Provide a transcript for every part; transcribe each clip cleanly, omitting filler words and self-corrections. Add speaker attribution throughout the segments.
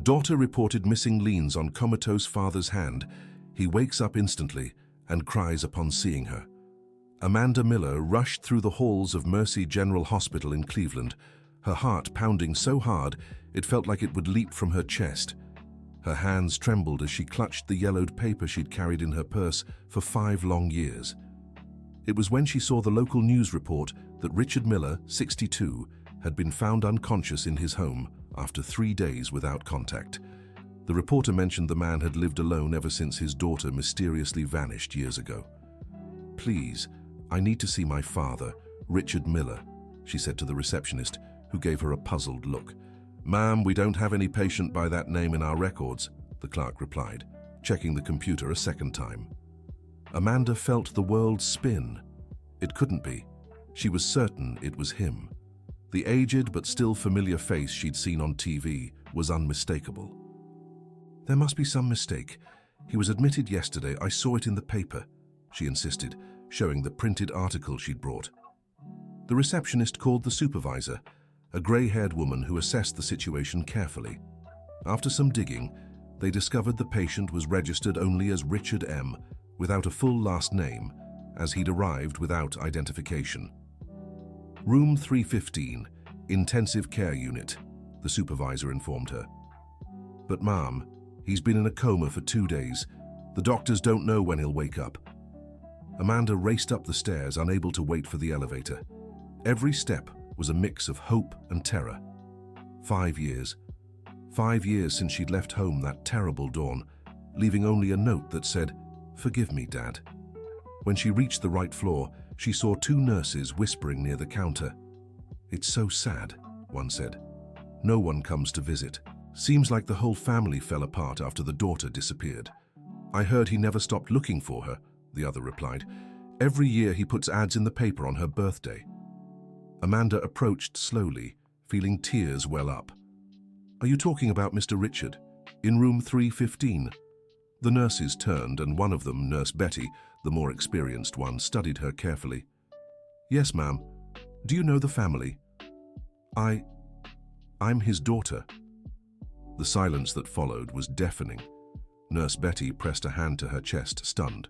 Speaker 1: Daughter reported missing leans on Comatose father's hand. He wakes up instantly and cries upon seeing her. Amanda Miller rushed through the halls of Mercy General Hospital in Cleveland, her heart pounding so hard it felt like it would leap from her chest. Her hands trembled as she clutched the yellowed paper she'd carried in her purse for 5 long years. It was when she saw the local news report that Richard Miller, 62, had been found unconscious in his home after 3 days without contact. The reporter mentioned the man had lived alone ever since his daughter mysteriously vanished years ago. "Please, I need to see my father, Richard Miller," she said to the receptionist, who gave her a puzzled look. "Ma'am, we don't have any patient by that name in our records," the clerk replied, checking the computer a second time. Amanda felt the world spin. It couldn't be. She was certain it was him. The aged but still familiar face she'd seen on TV was unmistakable. "There must be some mistake. He was admitted yesterday. I saw it in the paper," she insisted, showing the printed article she'd brought. The receptionist called the supervisor, a grey-haired woman who assessed the situation carefully. After some digging, they discovered the patient was registered only as Richard M., without a full last name, as he'd arrived without identification. "Room 315, intensive care unit," the supervisor informed her. "But ma'am, he's been in a coma for 2 days. The doctors don't know when he'll wake up." Amanda raced up the stairs, unable to wait for the elevator. Every step was a mix of hope and terror. 5 years. 5 years since she'd left home that terrible dawn, leaving only a note that said, "Forgive me, Dad." When she reached the right floor, she saw 2 nurses whispering near the counter. "It's so sad," one said. "No one comes to visit. Seems like the whole family fell apart after the daughter disappeared." "I heard he never stopped looking for her," the other replied. "Every year he puts ads in the paper on her birthday." Amanda approached slowly, feeling tears well up. "Are you talking about Mr. Richard? In room 315? The nurses turned, and one of them, Nurse Betty, the more experienced one, studied her carefully. "Yes, ma'am. Do you know the family?" I'm his daughter." The silence that followed was deafening. Nurse Betty pressed a hand to her chest, stunned.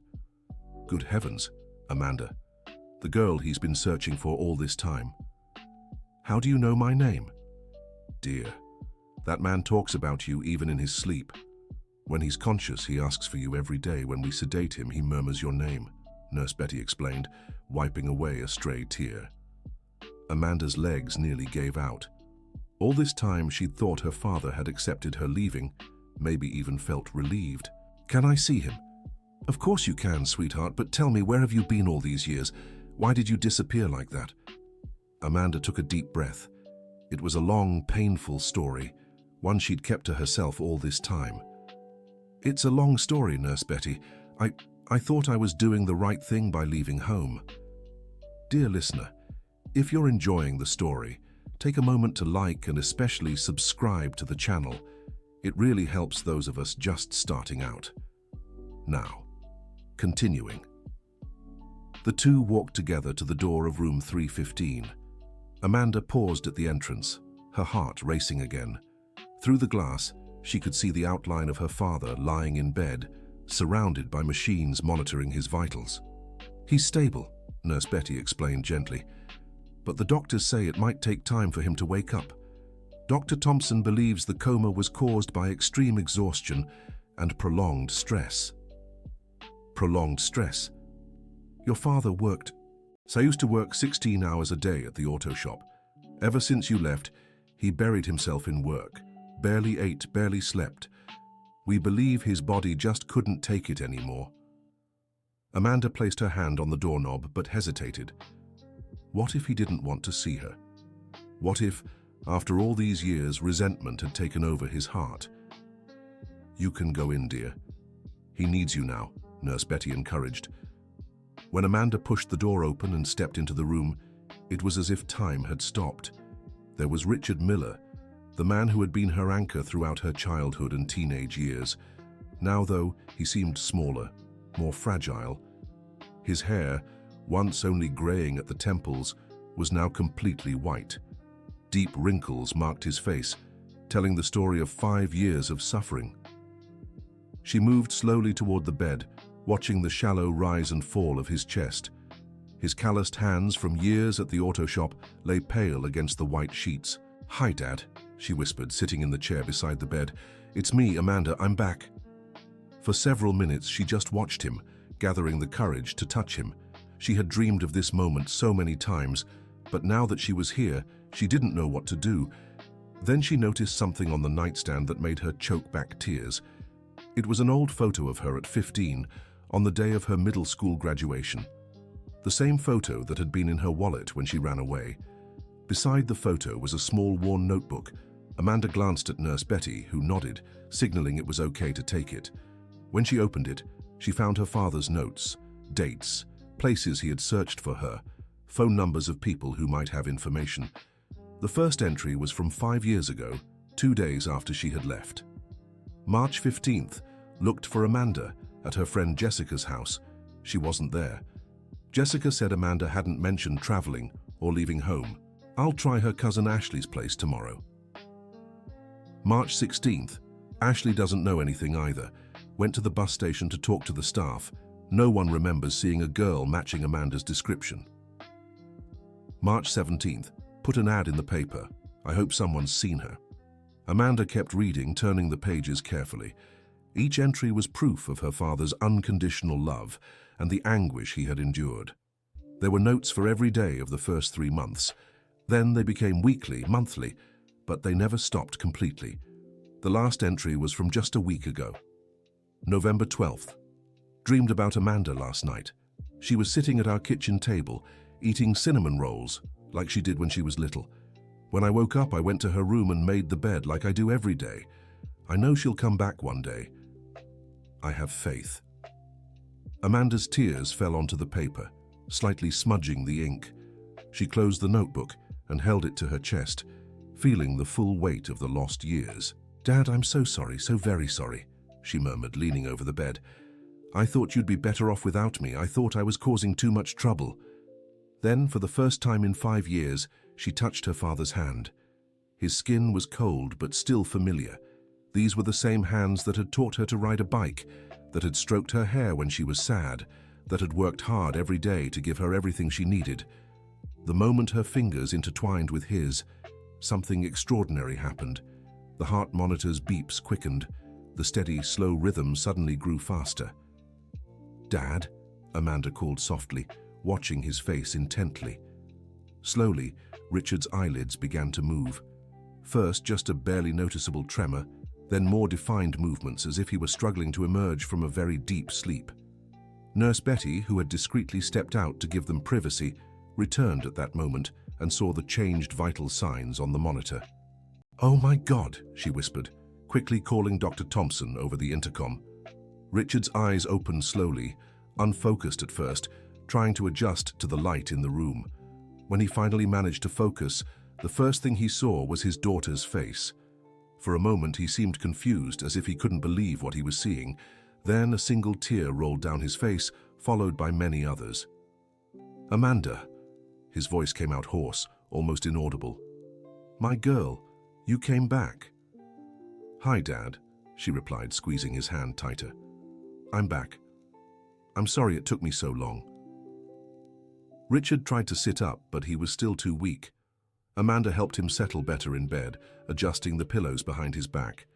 Speaker 1: "Good heavens, Amanda. The girl he's been searching for all this time. How do you know my name?" "Dear, that man talks about you even in his sleep. When he's conscious, he asks for you every day. When we sedate him, he murmurs your name," Nurse Betty explained, wiping away a stray tear. Amanda's legs nearly gave out. All this time, she'd thought her father had accepted her leaving, maybe even felt relieved. "Can I see him?" "Of course you can, sweetheart, but tell me, where have you been all these years? Why did you disappear like that?" Amanda took a deep breath. It was a long, painful story, one she'd kept to herself all this time. "It's a long story, Nurse Betty. I thought I was doing the right thing by leaving home." Dear listener, if you're enjoying the story, take a moment to like and especially subscribe to the channel. It really helps those of us just starting out. Now, continuing. The two walked together to the door of room 315. Amanda paused at the entrance, her heart racing again. Through the glass, she could see the outline of her father lying in bed, surrounded by machines monitoring his vitals. "He's stable," Nurse Betty explained gently, "but the doctors say it might take time for him to wake up. Dr. Thompson believes the coma was caused by extreme exhaustion and prolonged stress." "Prolonged stress? Your father worked..." "I used to work 16 hours a day at the auto shop. Ever since you left, he buried himself in work. Barely ate, barely slept. We believe his body just couldn't take it anymore." Amanda placed her hand on the doorknob but hesitated. What if he didn't want to see her? What if, after all these years, resentment had taken over his heart? "You can go in, dear. He needs you now," Nurse Betty encouraged. When Amanda pushed the door open and stepped into the room, it was as if time had stopped. There was Richard Miller, the man who had been her anchor throughout her childhood and teenage years. Now, though, he seemed smaller, more fragile. His hair, once only graying at the temples, was now completely white. Deep wrinkles marked his face, telling the story of 5 years of suffering. She moved slowly toward the bed, watching the shallow rise and fall of his chest. His calloused hands from years at the auto shop lay pale against the white sheets. "Hi, Dad," she whispered, sitting in the chair beside the bed. "It's me, Amanda, I'm back." For several minutes she just watched him, gathering the courage to touch him. She had dreamed of this moment so many times, but now that she was here, she didn't know what to do. Then she noticed something on the nightstand that made her choke back tears. It was an old photo of her at 15, on the day of her middle school graduation. The same photo that had been in her wallet when she ran away. Beside the photo was a small worn notebook. Amanda glanced at Nurse Betty, who nodded, signaling it was okay to take it. When she opened it, she found her father's notes, dates, places he had searched for her, phone numbers of people who might have information. The first entry was from 5 years ago, 2 days after she had left. March 15th, looked for Amanda at her friend Jessica's house. She wasn't there. Jessica said Amanda hadn't mentioned traveling or leaving home. "I'll try her cousin Ashley's place tomorrow." March 16th, Ashley doesn't know anything either. Went to the bus station to talk to the staff. No one remembers seeing a girl matching Amanda's description. March 17th, put an ad in the paper. "I hope someone's seen her." Amanda kept reading, turning the pages carefully. Each entry was proof of her father's unconditional love and the anguish he had endured. There were notes for every day of the first 3 months. Then they became weekly, monthly, but they never stopped completely. The last entry was from just a week ago. November 12th. Dreamed about Amanda last night. She was sitting at our kitchen table, eating cinnamon rolls, like she did when she was little. When I woke up, I went to her room and made the bed like I do every day. I know she'll come back one day. I have faith. Amanda's tears fell onto the paper, slightly smudging the ink. She closed the notebook and held it to her chest, feeling the full weight of the lost years. "Dad, I'm so sorry, so very sorry," she murmured, leaning over the bed. "I thought you'd be better off without me. I thought I was causing too much trouble." Then, for the first time in 5 years, she touched her father's hand. His skin was cold but still familiar. These were the same hands that had taught her to ride a bike, that had stroked her hair when she was sad, that had worked hard every day to give her everything she needed. The moment her fingers intertwined with his, something extraordinary happened. The heart monitor's beeps quickened. The steady, slow rhythm suddenly grew faster. "Dad," Amanda called softly, watching his face intently. Slowly, Richard's eyelids began to move. First, just a barely noticeable tremor, then more defined movements as if he were struggling to emerge from a very deep sleep. Nurse Betty, who had discreetly stepped out to give them privacy, returned at that moment and saw the changed vital signs on the monitor. "Oh my God," she whispered, quickly calling Dr. Thompson over the intercom. Richard's eyes opened slowly, unfocused at first, trying to adjust to the light in the room. When he finally managed to focus, the first thing he saw was his daughter's face. For a moment he seemed confused, as if he couldn't believe what he was seeing. Then a single tear rolled down his face, followed by many others. "Amanda," his voice came out hoarse, almost inaudible. "My girl, you came back." "Hi, Dad," she replied, squeezing his hand tighter. "I'm back. I'm sorry it took me so long." Richard tried to sit up, but he was still too weak. Amanda helped him settle better in bed, adjusting the pillows behind his back.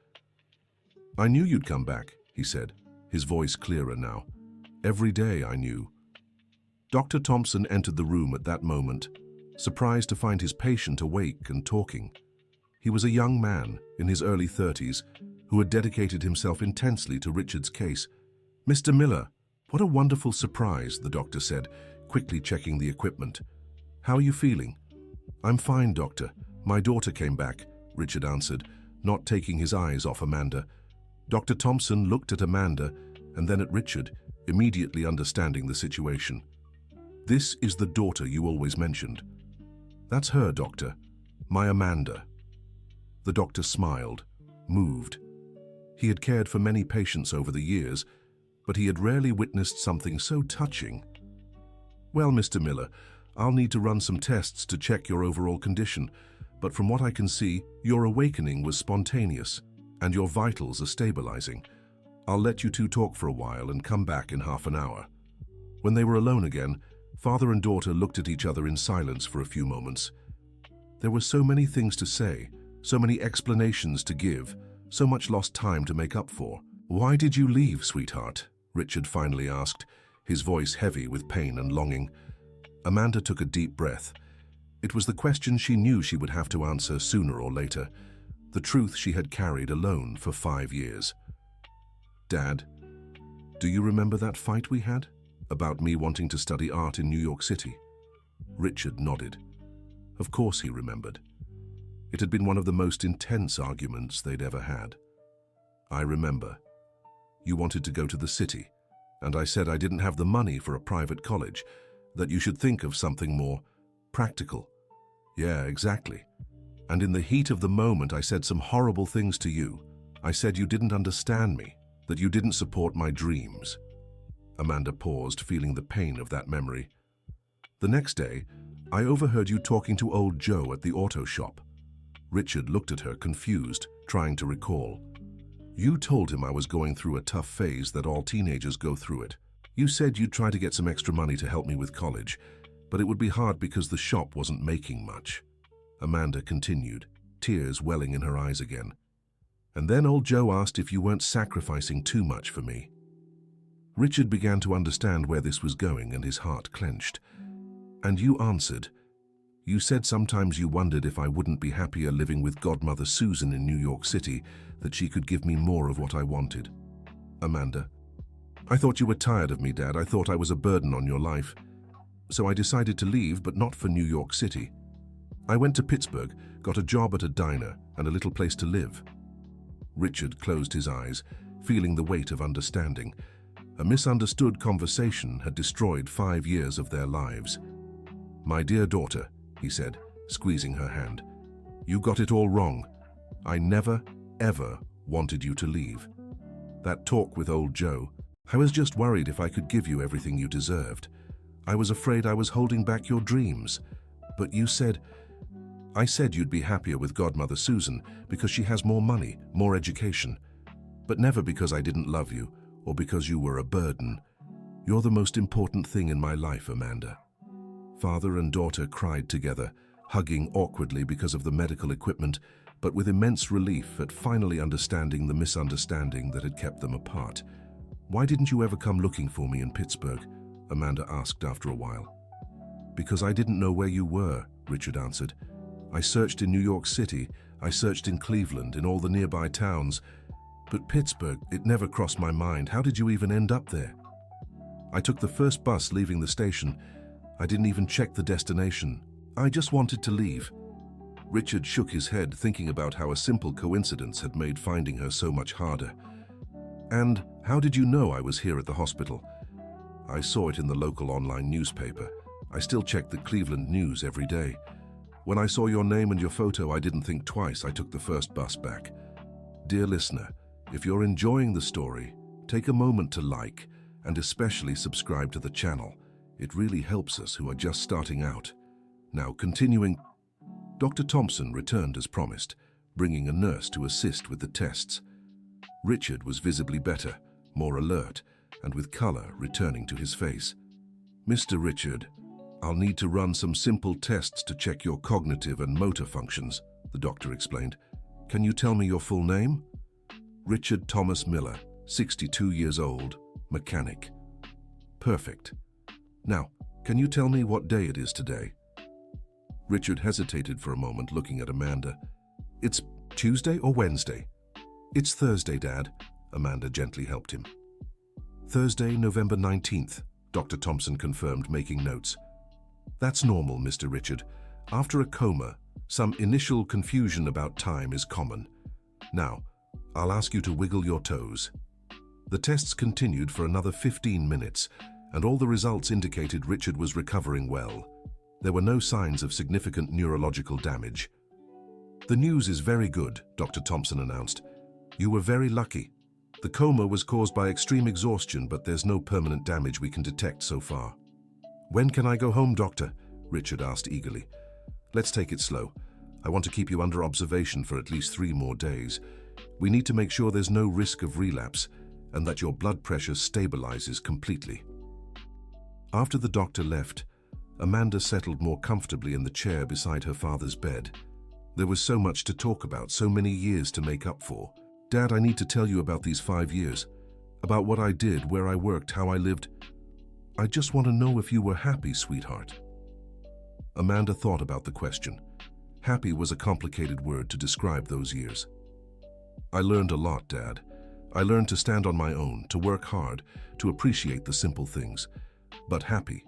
Speaker 1: "I knew you'd come back," he said, his voice clearer now. "Every day I knew." Dr. Thompson entered the room at that moment, surprised to find his patient awake and talking. He was a young man, in his early 30s, who had dedicated himself intensely to Richard's case. "Mr. Miller, what a wonderful surprise," the doctor said, quickly checking the equipment. "How are you feeling?" "I'm fine, doctor. My daughter came back," Richard answered, not taking his eyes off Amanda. Dr. Thompson looked at Amanda and then at Richard, immediately understanding the situation. "This is the daughter you always mentioned." "That's her, doctor. My Amanda." The doctor smiled, moved. He had cared for many patients over the years, but he had rarely witnessed something so touching. "Well, Mr. Miller, I'll need to run some tests to check your overall condition, but from what I can see, your awakening was spontaneous, and your vitals are stabilizing. I'll let you two talk for a while and come back in half an hour." When they were alone again, father and daughter looked at each other in silence for a few moments. There were so many things to say, so many explanations to give, so much lost time to make up for. "Why did you leave, sweetheart?" Richard finally asked, his voice heavy with pain and longing. Amanda took a deep breath. It was the question she knew she would have to answer sooner or later, the truth she had carried alone for 5 years. "Dad, do you remember that fight we had? About me wanting to study art in New York City?" Richard nodded. Of course he remembered. It had been one of the most intense arguments they'd ever had. "I remember. You wanted to go to the city, and I said I didn't have the money for a private college, that you should think of something more practical." "Yeah, exactly. And in the heat of the moment I said some horrible things to you. I said you didn't understand me, that you didn't support my dreams." Amanda paused, feeling the pain of that memory. "The next day, I overheard you talking to old Joe at the auto shop." Richard looked at her, confused, trying to recall. "You told him I was going through a tough phase, that all teenagers go through it. You said you'd try to get some extra money to help me with college, but it would be hard because the shop wasn't making much." Amanda continued, tears welling in her eyes again. "And then old Joe asked if you weren't sacrificing too much for me." Richard began to understand where this was going, and his heart clenched. "And you answered. You said sometimes you wondered if I wouldn't be happier living with godmother Susan in New York City, that she could give me more of what I wanted." "Amanda, I thought you were tired of me, Dad. I thought I was a burden on your life. So I decided to leave, but not for New York City. I went to Pittsburgh, got a job at a diner and a little place to live." Richard closed his eyes, feeling the weight of understanding. A misunderstood conversation had destroyed 5 years of their lives. "My dear daughter," he said, squeezing her hand, "you got it all wrong. I never, ever wanted you to leave. That talk with old Joe, I was just worried if I could give you everything you deserved. I was afraid I was holding back your dreams. But I said you'd be happier with godmother Susan because she has more money, more education. But never because I didn't love you or because you were a burden. You're the most important thing in my life, Amanda." Father and daughter cried together, hugging awkwardly because of the medical equipment, but with immense relief at finally understanding the misunderstanding that had kept them apart. "Why didn't you ever come looking for me in Pittsburgh?" Amanda asked after a while. "Because I didn't know where you were," Richard answered. "I searched in New York City, I searched in Cleveland, in all the nearby towns. But Pittsburgh, it never crossed my mind. How did you even end up there?" "I took the first bus leaving the station. I didn't even check the destination. I just wanted to leave." Richard shook his head, thinking about how a simple coincidence had made finding her so much harder. "And how did you know I was here at the hospital?" "I saw it in the local online newspaper. I still check the Cleveland News every day. When I saw your name and your photo, I didn't think twice. I took the first bus back." Dear listener, if you're enjoying the story, take a moment to like and especially subscribe to the channel. It really helps us who are just starting out. Now, continuing, Dr. Thompson returned as promised, bringing a nurse to assist with the tests. Richard was visibly better, more alert, and with color returning to his face. "Mr. Richard, I'll need to run some simple tests to check your cognitive and motor functions," the doctor explained. "Can you tell me your full name?" "Richard Thomas Miller, 62 years old, mechanic." "Perfect. Now, can you tell me what day it is today?" Richard hesitated for a moment, looking at Amanda. "It's Tuesday or Wednesday?" "It's Thursday, Dad," Amanda gently helped him. "Thursday, November 19th, Dr. Thompson confirmed, making notes. "That's normal, Mr. Richard. After a coma, some initial confusion about time is common. Now, I'll ask you to wiggle your toes." The tests continued for another 15 minutes, and all the results indicated Richard was recovering well. There were no signs of significant neurological damage. "The news is very good," Dr. Thompson announced. "You were very lucky. The coma was caused by extreme exhaustion, but there's no permanent damage we can detect so far." "When can I go home, doctor?" Richard asked eagerly. "Let's take it slow. I want to keep you under observation for at least 3 more days. We need to make sure there's no risk of relapse and that your blood pressure stabilizes completely." After the doctor left, Amanda settled more comfortably in the chair beside her father's bed. There was so much to talk about, so many years to make up for. "Dad, I need to tell you about these 5 years. About what I did, where I worked, how I lived. I just want to know if you were happy, sweetheart." Amanda thought about the question. Happy was a complicated word to describe those years. "I learned a lot, Dad. I learned to stand on my own, to work hard, to appreciate the simple things. But happy,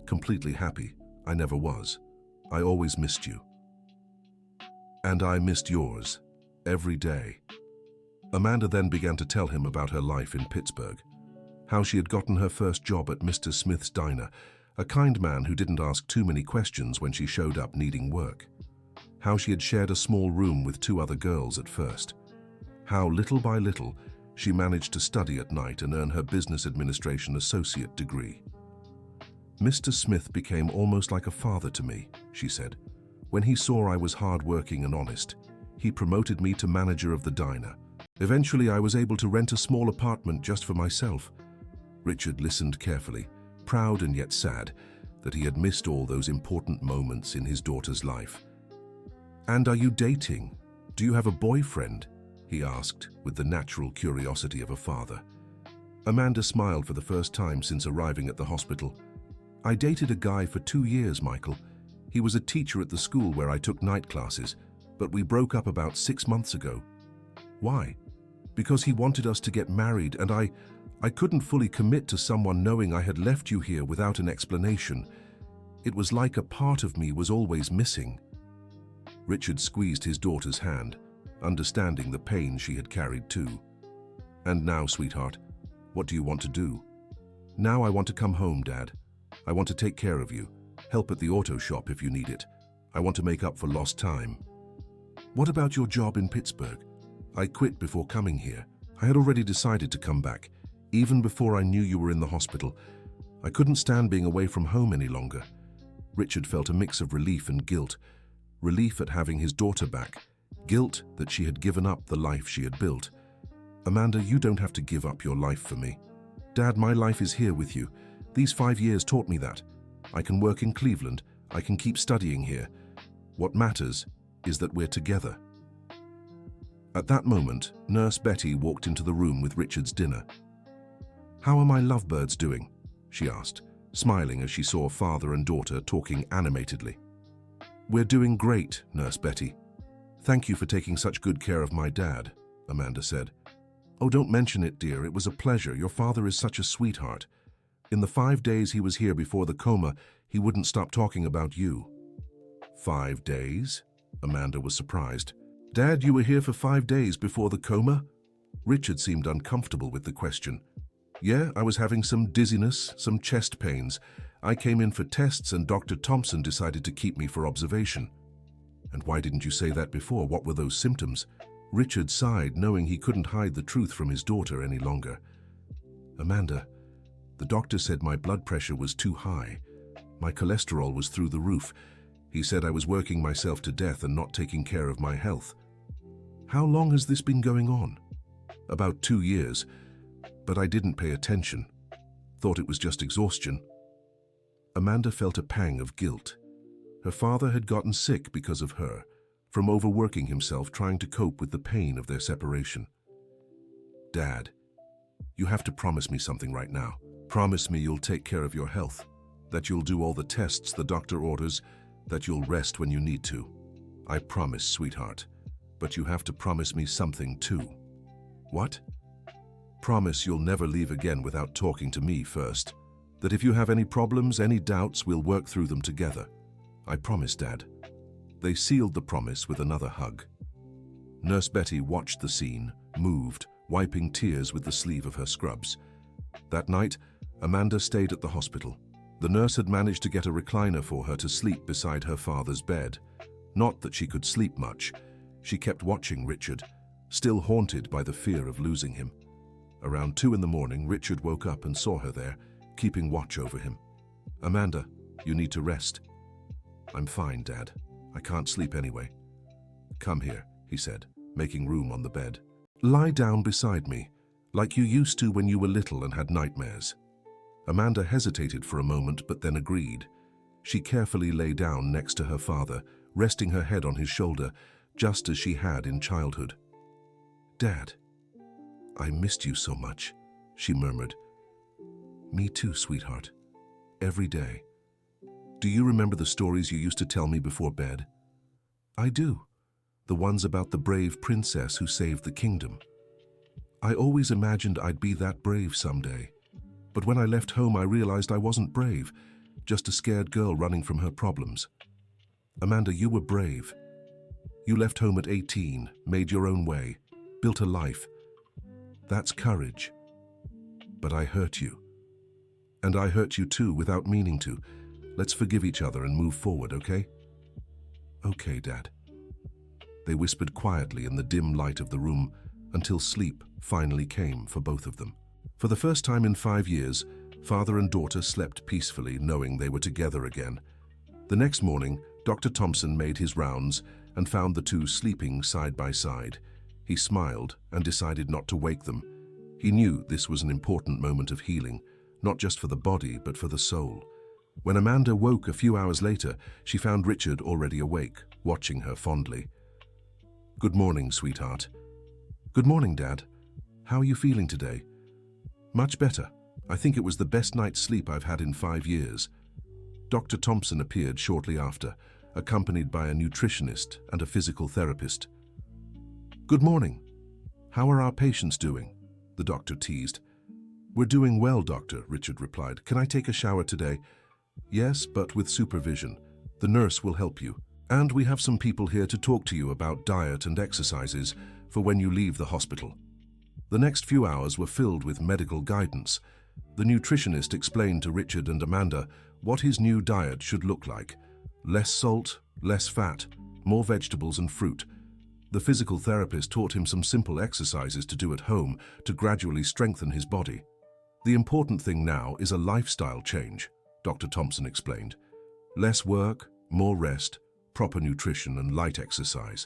Speaker 1: completely happy, I never was. I always missed you. And I missed yours, every day." Amanda then began to tell him about her life in Pittsburgh, how she had gotten her first job at Mr. Smith's diner, a kind man who didn't ask too many questions when she showed up needing work, how she had shared a small room with 2 other girls at first, how little by little she managed to study at night and earn her business administration associate degree. "Mr. Smith became almost like a father to me," she said. "When he saw I was hard-working and honest, he promoted me to manager of the diner. Eventually, I was able to rent a small apartment just for myself." Richard listened carefully, proud and yet sad that he had missed all those important moments in his daughter's life. "And are you dating? Do you have a boyfriend?" he asked with the natural curiosity of a father. Amanda smiled for the first time since arriving at the hospital. "I dated a guy for 2 years, Michael. He was a teacher at the school where I took night classes, but we broke up about 6 months ago." "Why?" "Because he wanted us to get married, and I couldn't fully commit to someone knowing I had left you here without an explanation. It was like a part of me was always missing." Richard squeezed his daughter's hand, understanding the pain she had carried too. "And now, sweetheart, what do you want to do?" "Now I want to come home, Dad. I want to take care of you, help at the auto shop if you need it. I want to make up for lost time." "What about your job in Pittsburgh?" "I quit before coming here. I had already decided to come back, even before I knew you were in the hospital. I couldn't stand being away from home any longer." Richard felt a mix of relief and guilt. Relief at having his daughter back, guilt that she had given up the life she had built. "Amanda, you don't have to give up your life for me. Dad, my life is here with you. These 5 years taught me that. I can work in Cleveland. I can keep studying here. What matters is that we're together." At that moment, Nurse Betty walked into the room with Richard's dinner. "How are my lovebirds doing?" she asked, smiling as she saw father and daughter talking animatedly. "We're doing great, Nurse Betty. Thank you for taking such good care of my dad," Amanda said. "Oh, don't mention it, dear. It was a pleasure. Your father is such a sweetheart. In the 5 days he was here before the coma, he wouldn't stop talking about you." "5 days?" Amanda was surprised. "Dad, you were here for 5 days before the coma?" Richard seemed uncomfortable with the question. "Yeah, I was having some dizziness, some chest pains. I came in for tests and Dr. Thompson decided to keep me for observation." "And why didn't you say that before? What were those symptoms?" Richard sighed, knowing he couldn't hide the truth from his daughter any longer. "Amanda, the doctor said my blood pressure was too high. My cholesterol was through the roof. He said I was working myself to death and not taking care of my health." "How long has this been going on?" "About 2 years, but I didn't pay attention. Thought it was just exhaustion." Amanda felt a pang of guilt. Her father had gotten sick because of her, from overworking himself trying to cope with the pain of their separation. "Dad, you have to promise me something right now. Promise me you'll take care of your health, that you'll do all the tests the doctor orders, that you'll rest when you need to. I promise, sweetheart, but you have to promise me something too." "What?" "Promise you'll never leave again without talking to me first. That if you have any problems, any doubts, we'll work through them together. I promise, Dad." They sealed the promise with another hug. Nurse Betty watched the scene, moved, wiping tears with the sleeve of her scrubs. That night, Amanda stayed at the hospital. The nurse had managed to get a recliner for her to sleep beside her father's bed. Not that she could sleep much. She kept watching Richard, still haunted by the fear of losing him. Around 2 in the morning, Richard woke up and saw her there, keeping watch over him. "Amanda, you need to rest." "I'm fine, Dad. I can't sleep anyway." Come here, he said, making room on the bed. Lie down beside me, like you used to when you were little and had nightmares. Amanda hesitated for a moment but then agreed. She carefully lay down next to her father, resting her head on his shoulder, just as she had in childhood. Dad, I missed you so much, she murmured. Me too, sweetheart. Every day. Do you remember the stories you used to tell me before bed? I do. The ones about the brave princess who saved the kingdom. I always imagined I'd be that brave someday. But when I left home, I realized I wasn't brave, just a scared girl running from her problems. Amanda, you were brave. You left home at 18, made your own way, built a life. That's courage. But I hurt you. And I hurt you too, without meaning to. Let's forgive each other and move forward, okay? Okay, Dad. They whispered quietly in the dim light of the room until sleep finally came for both of them. For the first time in 5 years, father and daughter slept peacefully, knowing they were together again. The next morning, Dr. Thompson made his rounds and found the two sleeping side by side. He smiled and decided not to wake them. He knew this was an important moment of healing, not just for the body, but for the soul. When Amanda woke a few hours later, she found Richard already awake, watching her fondly. Good morning, sweetheart. Good morning, Dad. How are you feeling today? Much better. I think it was the best night's sleep I've had in 5 years. Dr. Thompson appeared shortly after, accompanied by a nutritionist and a physical therapist. Good morning. How are our patients doing? The doctor teased. We're doing well, doctor, Richard replied. Can I take a shower today? Yes, but with supervision. The nurse will help you. And we have some people here to talk to you about diet and exercises for when you leave the hospital. The next few hours were filled with medical guidance. The nutritionist explained to Richard and Amanda what his new diet should look like. Less salt, less fat, more vegetables and fruit. The physical therapist taught him some simple exercises to do at home to gradually strengthen his body. The important thing now is a lifestyle change, Dr. Thompson explained. Less work, more rest, proper nutrition and light exercise.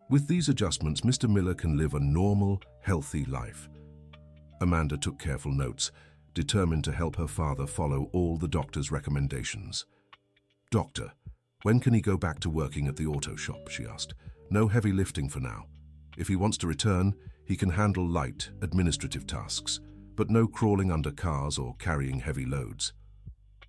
Speaker 1: With these adjustments, Mr. Miller can live a normal, healthy life. Amanda took careful notes, determined to help her father follow all the doctor's recommendations. Doctor, when can he go back to working at the auto shop, she asked. No heavy lifting for now. If he wants to return, he can handle light, administrative tasks, but no crawling under cars or carrying heavy loads.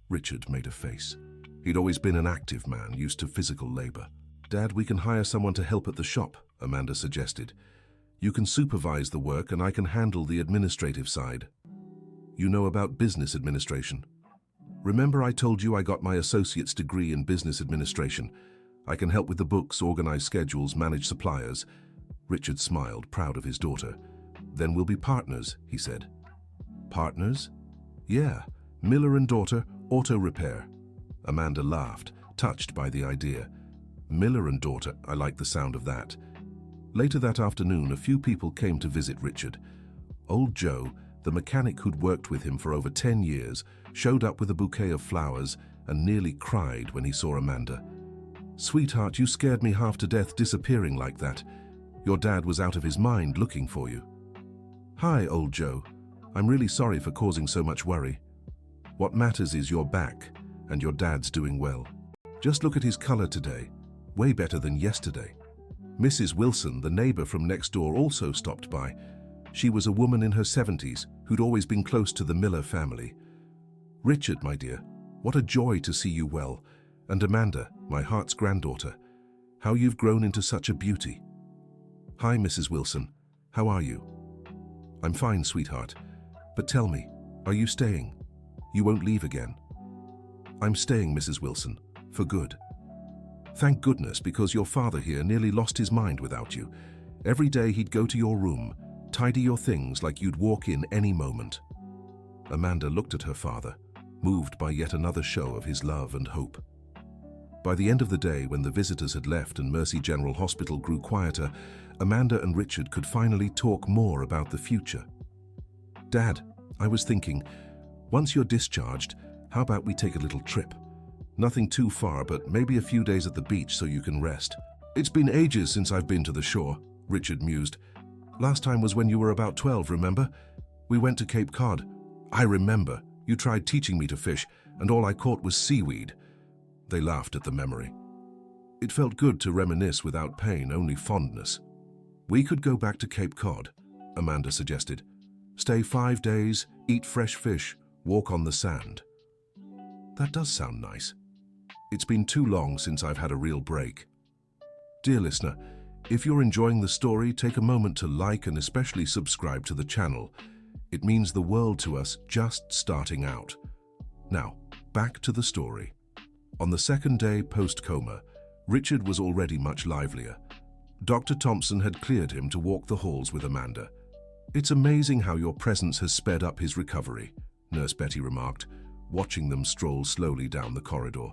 Speaker 1: Richard made a face. He'd always been an active man, used to physical labor. Dad, we can hire someone to help at the shop, Amanda suggested. You can supervise the work and I can handle the administrative side. You know about business administration. Remember I told you I got my associate's degree in business administration. I can help with the books, organize schedules, manage suppliers. Richard smiled, proud of his daughter. Then we'll be partners, he said. Partners? Yeah, Miller and daughter, auto repair. Amanda laughed, touched by the idea. Miller and daughter, I like the sound of that. Later that afternoon, a few people came to visit Richard. Old Joe, the mechanic who'd worked with him for over 10 years, showed up with a bouquet of flowers and nearly cried when he saw Amanda. Sweetheart, you scared me half to death disappearing like that. Your dad was out of his mind looking for you. Hi, old Joe. I'm really sorry for causing so much worry. What matters is you're back, and your dad's doing well. Just look at his color today. Way better than yesterday. Mrs. Wilson, the neighbor from next door, also stopped by. She was a woman in her 70s who'd always been close to the Miller family. Richard, my dear, what a joy to see you well. And Amanda, my heart's granddaughter. How you've grown into such a beauty. Hi, Mrs. Wilson. How are you? I'm fine, sweetheart. But tell me, are you staying? You won't leave again? I'm staying, Mrs. Wilson, for good. Thank goodness, because your father here nearly lost his mind without you. Every day he'd go to your room, tidy your things like you'd walk in any moment. Amanda looked at her father, moved by yet another show of his love and hope. By the end of the day, when the visitors had left and Mercy General Hospital grew quieter, Amanda and Richard could finally talk more about the future. Dad, I was thinking, once you're discharged, how about we take a little trip? Nothing too far, but maybe a few days at the beach so you can rest. It's been ages since I've been to the shore, Richard mused. Last time was when you were about 12, remember? We went to Cape Cod. I remember. You tried teaching me to fish, and all I caught was seaweed. They laughed at the memory. It felt good to reminisce without pain, only fondness. We could go back to Cape Cod, Amanda suggested. Stay 5 days, eat fresh fish, walk on the sand. That does sound nice. It's been too long since I've had a real break. Dear listener, if you're enjoying the story, take a moment to like and especially subscribe to the channel. It means the world to us just starting out. Now, back to the story. On the second day post-coma, Richard was already much livelier. Dr. Thompson had cleared him to walk the halls with Amanda. It's amazing how your presence has sped up his recovery, Nurse Betty remarked, watching them stroll slowly down the corridor.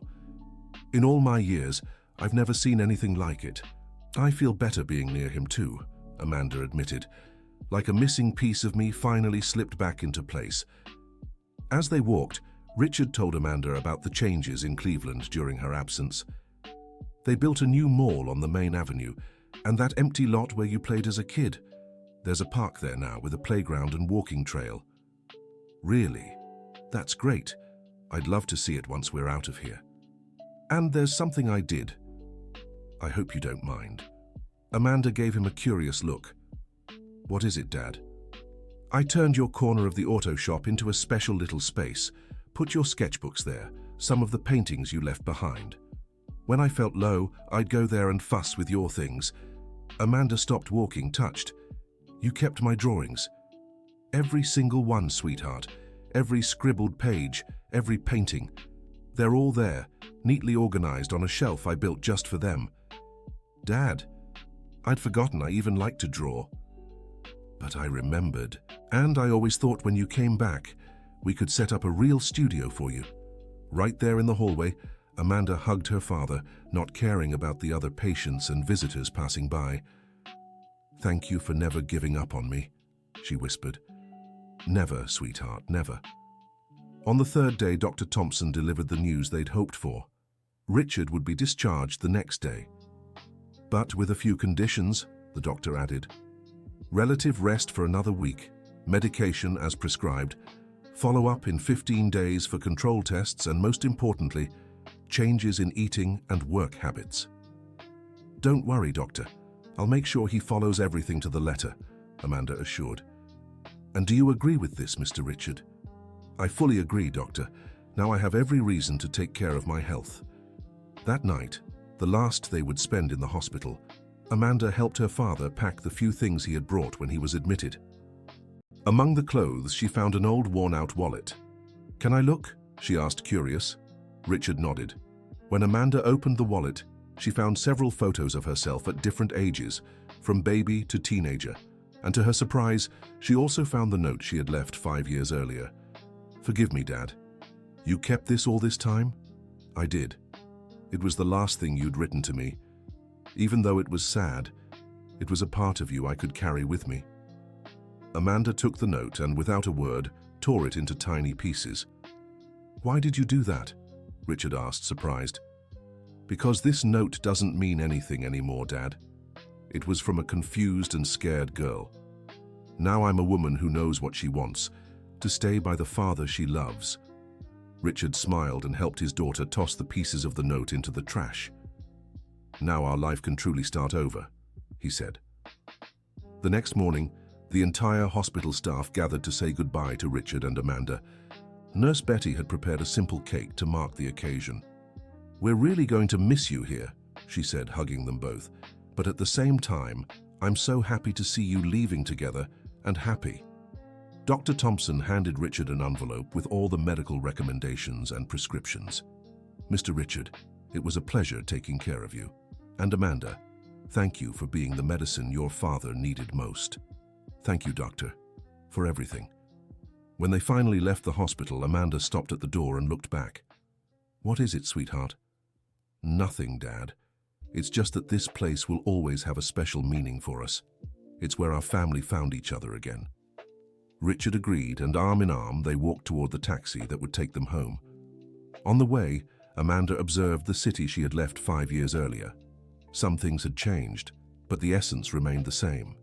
Speaker 1: In all my years, I've never seen anything like it. I feel better being near him too, Amanda admitted, like a missing piece of me finally slipped back into place. As they walked, Richard told Amanda about the changes in Cleveland during her absence. They built a new mall on the main avenue, and that empty lot where you played as a kid. There's a park there now with a playground and walking trail. Really? That's great. I'd love to see it once we're out of here. And there's something I did. I hope you don't mind. Amanda gave him a curious look. What is it, Dad? I turned your corner of the auto shop into a special little space. Put your sketchbooks there, some of the paintings you left behind. When I felt low, I'd go there and fuss with your things. Amanda stopped walking, touched. You kept my drawings. Every single one, sweetheart. Every scribbled page, every painting. They're all there, neatly organized on a shelf I built just for them. Dad, I'd forgotten I even liked to draw. But I remembered, and I always thought when you came back, we could set up a real studio for you. Right there in the hallway, Amanda hugged her father, not caring about the other patients and visitors passing by. Thank you for never giving up on me, she whispered. Never, sweetheart, never. On the third day, Dr. Thompson delivered the news they'd hoped for. Richard would be discharged the next day. But with a few conditions, the doctor added. Relative rest for another week, medication as prescribed, follow-up in 15 days for control tests, and most importantly, changes in eating and work habits. Don't worry, doctor. I'll make sure he follows everything to the letter, Amanda assured. And do you agree with this, Mr. Richard? I fully agree, doctor. Now I have every reason to take care of my health. That night, the last they would spend in the hospital, Amanda helped her father pack the few things he had brought when he was admitted. Among the clothes, she found an old worn-out wallet. Can I look? She asked, curious. Richard nodded. When Amanda opened the wallet, she found several photos of herself at different ages, from baby to teenager, and to her surprise, she also found the note she had left 5 years earlier. Forgive me, Dad. You kept this all this time? I did. It was the last thing you'd written to me. Even though it was sad, it was a part of you I could carry with me. Amanda took the note and, without a word, tore it into tiny pieces. Why did you do that? Richard asked, surprised. Because this note doesn't mean anything anymore, Dad. It was from a confused and scared girl. Now I'm a woman who knows what she wants, to stay by the father she loves. Richard smiled and helped his daughter toss the pieces of the note into the trash. Now our life can truly start over, he said. The next morning, the entire hospital staff gathered to say goodbye to Richard and Amanda. Nurse Betty had prepared a simple cake to mark the occasion. We're really going to miss you here, she said, hugging them both. But at the same time, I'm so happy to see you leaving together and happy. Dr. Thompson handed Richard an envelope with all the medical recommendations and prescriptions. Mr. Richard, it was a pleasure taking care of you. And Amanda, thank you for being the medicine your father needed most. Thank you, Doctor, for everything. When they finally left the hospital, Amanda stopped at the door and looked back. What is it, sweetheart? Nothing, Dad. It's just that this place will always have a special meaning for us. It's where our family found each other again. Richard agreed, and arm in arm, they walked toward the taxi that would take them home. On the way, Amanda observed the city she had left 5 years earlier. Some things had changed, but the essence remained the same.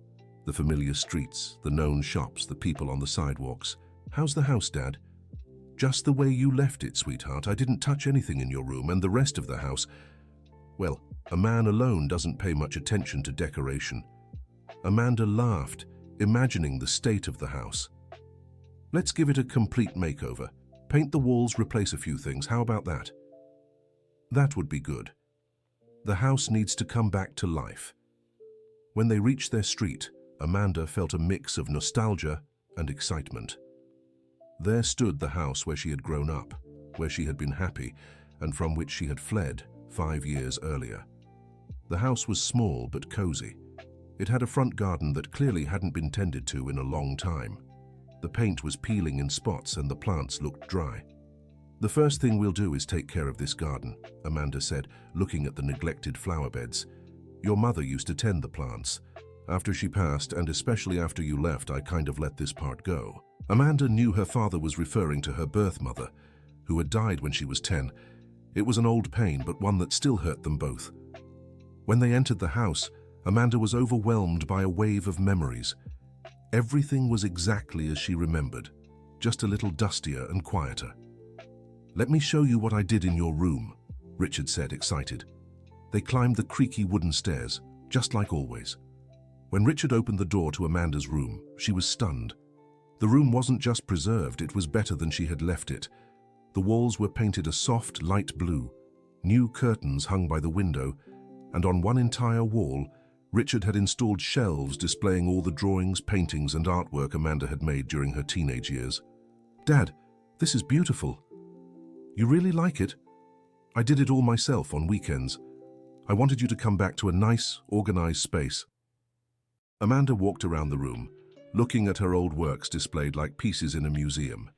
Speaker 1: The familiar streets, the known shops, the people on the sidewalks. "How's the house, Dad?" "Just the way you left it, sweetheart. I didn't touch anything in your room, and the rest of the house..." Well, a man alone doesn't pay much attention to decoration. Amanda laughed, imagining the state of the house. "Let's give it a complete makeover. Paint the walls, replace a few things. How about that?" "That would be good. The house needs to come back to life." When they reached their street, Amanda felt a mix of nostalgia and excitement. There stood the house where she had grown up, where she had been happy, and from which she had fled 5 years earlier. The house was small but cozy. It had a front garden that clearly hadn't been tended to in a long time. The paint was peeling in spots and the plants looked dry. "The first thing we'll do is take care of this garden," Amanda said, looking at the neglected flower beds. "Your mother used to tend the plants. After she passed, and especially after you left, I kind of let this part go." Amanda knew her father was referring to her birth mother, who had died when she was 10. It was an old pain, but one that still hurt them both. When they entered the house, Amanda was overwhelmed by a wave of memories. Everything was exactly as she remembered, just a little dustier and quieter. "Let me show you what I did in your room," Richard said, excited. They climbed the creaky wooden stairs, just like always. When Richard opened the door to Amanda's room, she was stunned. The room wasn't just preserved, it was better than she had left it. The walls were painted a soft, light blue. New curtains hung by the window, and on one entire wall, Richard had installed shelves displaying all the drawings, paintings, and artwork Amanda had made during her teenage years. "Dad, this is beautiful. You really like it? I did it all myself on weekends. I wanted you to come back to a nice, organized space." Amanda walked around the room, looking at her old works displayed like pieces in a museum.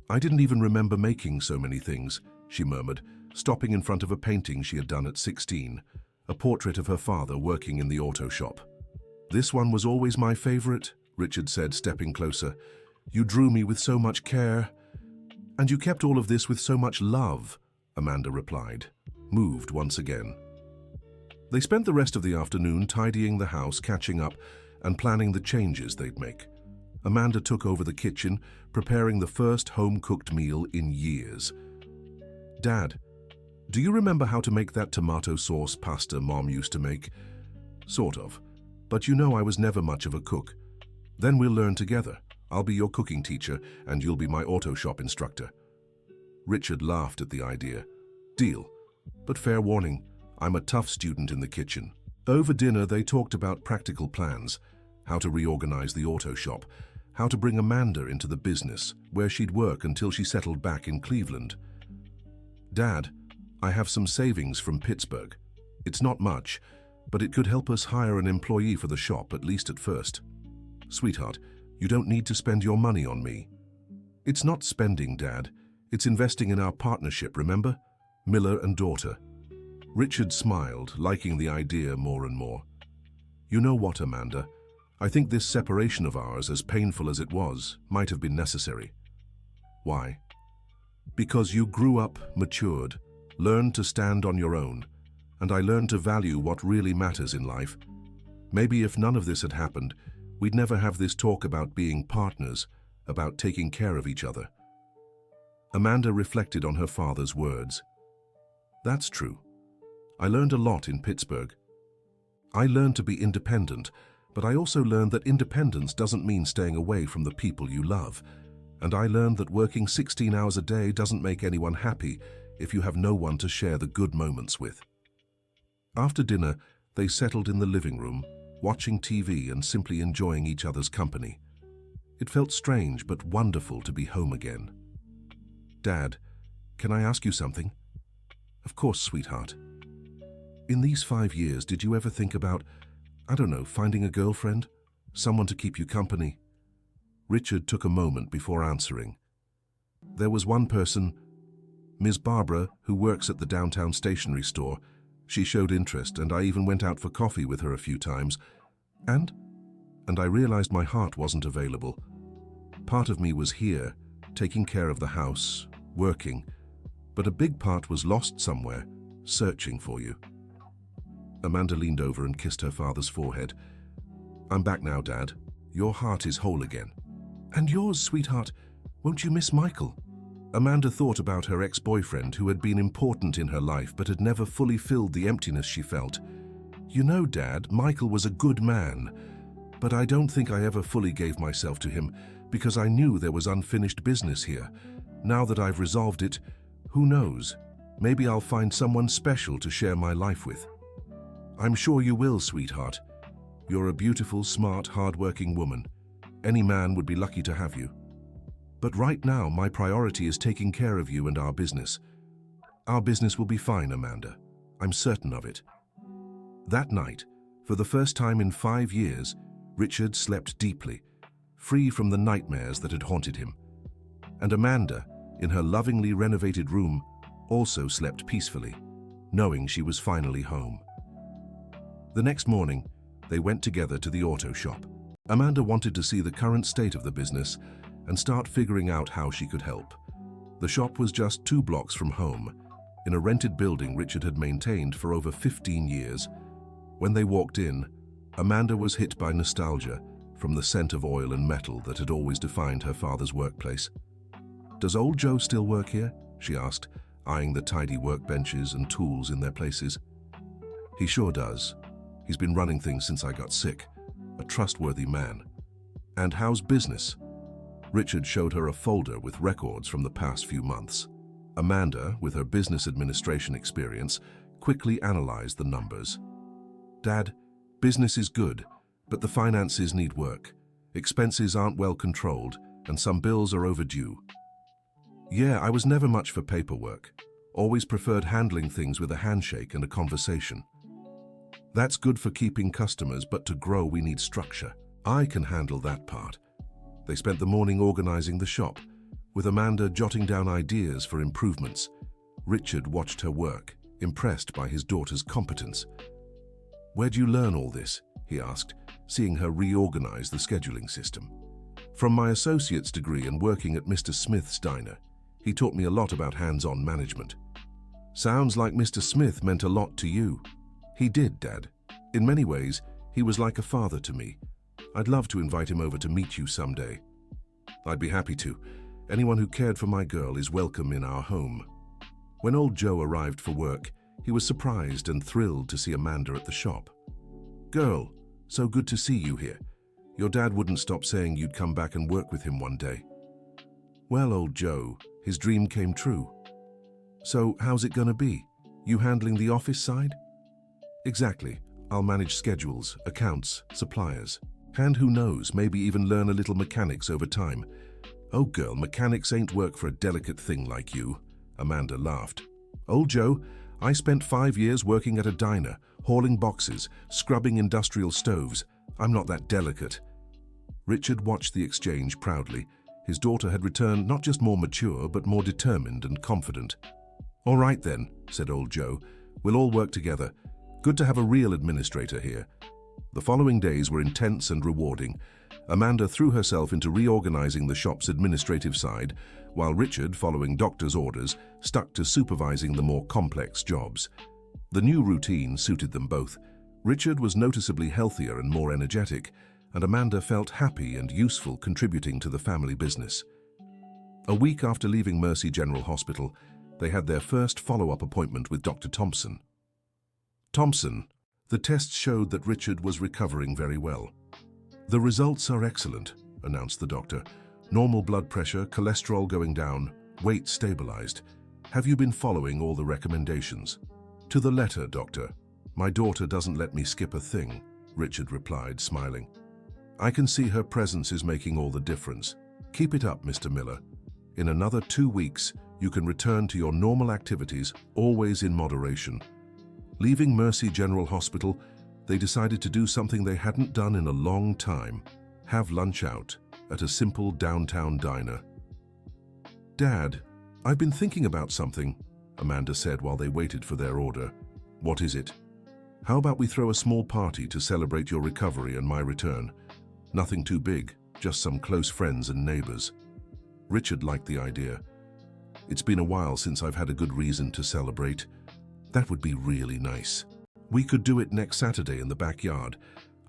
Speaker 1: "I didn't even remember making so many things," she murmured, stopping in front of a painting she had done at 16, a portrait of her father working in the auto shop. "This one was always my favorite," Richard said, stepping closer. "You drew me with so much care. And you kept all of this with so much love," Amanda replied, moved once again. They spent the rest of the afternoon tidying the house, catching up, and planning the changes they'd make. Amanda took over the kitchen, preparing the first home-cooked meal in years. "Dad, do you remember how to make that tomato sauce pasta Mom used to make?" "Sort of. But you know I was never much of a cook. Then we'll learn together. I'll be your cooking teacher, and you'll be my auto shop instructor." Richard laughed at the idea. "Deal. But fair warning, I'm a tough student in the kitchen." Over dinner, they talked about practical plans, how to reorganize the auto shop, how to bring Amanda into the business, where she'd work until she settled back in Cleveland. "Dad, I have some savings from Pittsburgh. It's not much, but it could help us hire an employee for the shop, at least at first." "Sweetheart, you don't need to spend your money on me." "It's not spending, Dad. It's investing in our partnership, remember? Miller and daughter." Richard smiled, liking the idea more and more. "You know what, Amanda? I think this separation of ours, as painful as it was, might have been necessary." "Why?" "Because you grew up, matured, learned to stand on your own, and I learned to value what really matters in life. Maybe if none of this had happened, we'd never have this talk about being partners, about taking care of each other." Amanda reflected on her father's words. "That's true. I learned a lot in Pittsburgh. I learned to be independent, but I also learned that independence doesn't mean staying away from the people you love. And I learned that working 16 hours a day doesn't make anyone happy if you have no one to share the good moments with." After dinner, they settled in the living room, watching TV and simply enjoying each other's company. It felt strange but wonderful to be home again. "Dad, can I ask you something?" "Of course, sweetheart." "In these 5 years, did you ever think about, I don't know, finding a girlfriend? Someone to keep you company?" Richard took a moment before answering. "There was one person, Ms. Barbara, who works at the downtown stationery store. She showed interest, and I even went out for coffee with her a few times. And I realized my heart wasn't available. Part of me was here, taking care of the house, working, but a big part was lost somewhere, searching for you." Amanda leaned over and kissed her father's forehead. "I'm back now, Dad. Your heart is whole again." "And yours, sweetheart. Won't you miss Michael?" Amanda thought about her ex-boyfriend who had been important in her life but had never fully filled the emptiness she felt. "You know, Dad, Michael was a good man, but I don't think I ever fully gave myself to him because I knew there was unfinished business here. Now that I've resolved it, who knows? Maybe I'll find someone special to share my life with." "I'm sure you will, sweetheart. You're a beautiful, smart, hard-working woman. Any man would be lucky to have you. But right now, my priority is taking care of you and our business. Our business will be fine, Amanda. I'm certain of it." That night, for the first time in 5 years, Richard slept deeply, free from the nightmares that had haunted him. And Amanda, in her lovingly renovated room, also slept peacefully, knowing she was finally home. The next morning, they went together to the auto shop. Amanda wanted to see the current state of the business and start figuring out how she could help. The shop was just 2 blocks from home, in a rented building Richard had maintained for over 15 years. When they walked in, Amanda was hit by nostalgia from the scent of oil and metal that had always defined her father's workplace. "Does old Joe still work here?" she asked, eyeing the tidy workbenches and tools in their places. "He sure does. He's been running things since I got sick. A trustworthy man." "And how's business?" Richard showed her a folder with records from the past few months. Amanda, with her business administration experience, quickly analyzed the numbers. "Dad, business is good, but the finances need work. Expenses aren't well controlled, and some bills are overdue." "Yeah, I was never much for paperwork. Always preferred handling things with a handshake and a conversation." "That's good for keeping customers, but to grow we need structure. I can handle that part." They spent the morning organizing the shop, with Amanda jotting down ideas for improvements. Richard watched her work, impressed by his daughter's competence. "Where'd you learn all this?" he asked, seeing her reorganize the scheduling system. "From my associate's degree and working at Mr. Smith's diner. He taught me a lot about hands-on management." "Sounds like Mr. Smith meant a lot to you." "He did, Dad. In many ways, he was like a father to me. I'd love to invite him over to meet you someday." "I'd be happy to. Anyone who cared for my girl is welcome in our home." When old Joe arrived for work, he was surprised and thrilled to see Amanda at the shop. "Girl, so good to see you here. Your dad wouldn't stop saying you'd come back and work with him one day." "Well, old Joe, his dream came true." "So how's it gonna be? You handling the office side?" "Exactly. I'll manage schedules, accounts, suppliers. And who knows, maybe even learn a little mechanics over time." "Oh girl, mechanics ain't work for a delicate thing like you," Amanda laughed. "Old Joe, I spent 5 years working at a diner, hauling boxes, scrubbing industrial stoves. I'm not that delicate." Richard watched the exchange proudly. His daughter had returned not just more mature, but more determined and confident. "All right then," said old Joe. "We'll all work together. Good to have a real administrator here." The following days were intense and rewarding. Amanda threw herself into reorganizing the shop's administrative side, while Richard, following doctor's orders, stuck to supervising the more complex jobs. The new routine suited them both. Richard was noticeably healthier and more energetic, and Amanda felt happy and useful contributing to the family business. A week after leaving Mercy General Hospital, they had their first follow-up appointment with Dr. Thompson. "Thompson, the tests showed that Richard was recovering very well." "The results are excellent," announced the doctor. "Normal blood pressure, cholesterol going down, weight stabilized. Have you been following all the recommendations?" "To the letter, doctor. My daughter doesn't let me skip a thing," Richard replied, smiling. "I can see her presence is making all the difference. Keep it up, Mr. Miller. In another 2 weeks, you can return to your normal activities, always in moderation." Leaving Mercy General Hospital, they decided to do something they hadn't done in a long time: have lunch out at a simple downtown diner. "Dad, I've been thinking about something," Amanda said while they waited for their order. "What is it?" "How about we throw a small party to celebrate your recovery and my return? Nothing too big, just some close friends and neighbors." Richard liked the idea. "It's been a while since I've had a good reason to celebrate. That would be really nice." We could do it next Saturday in the backyard.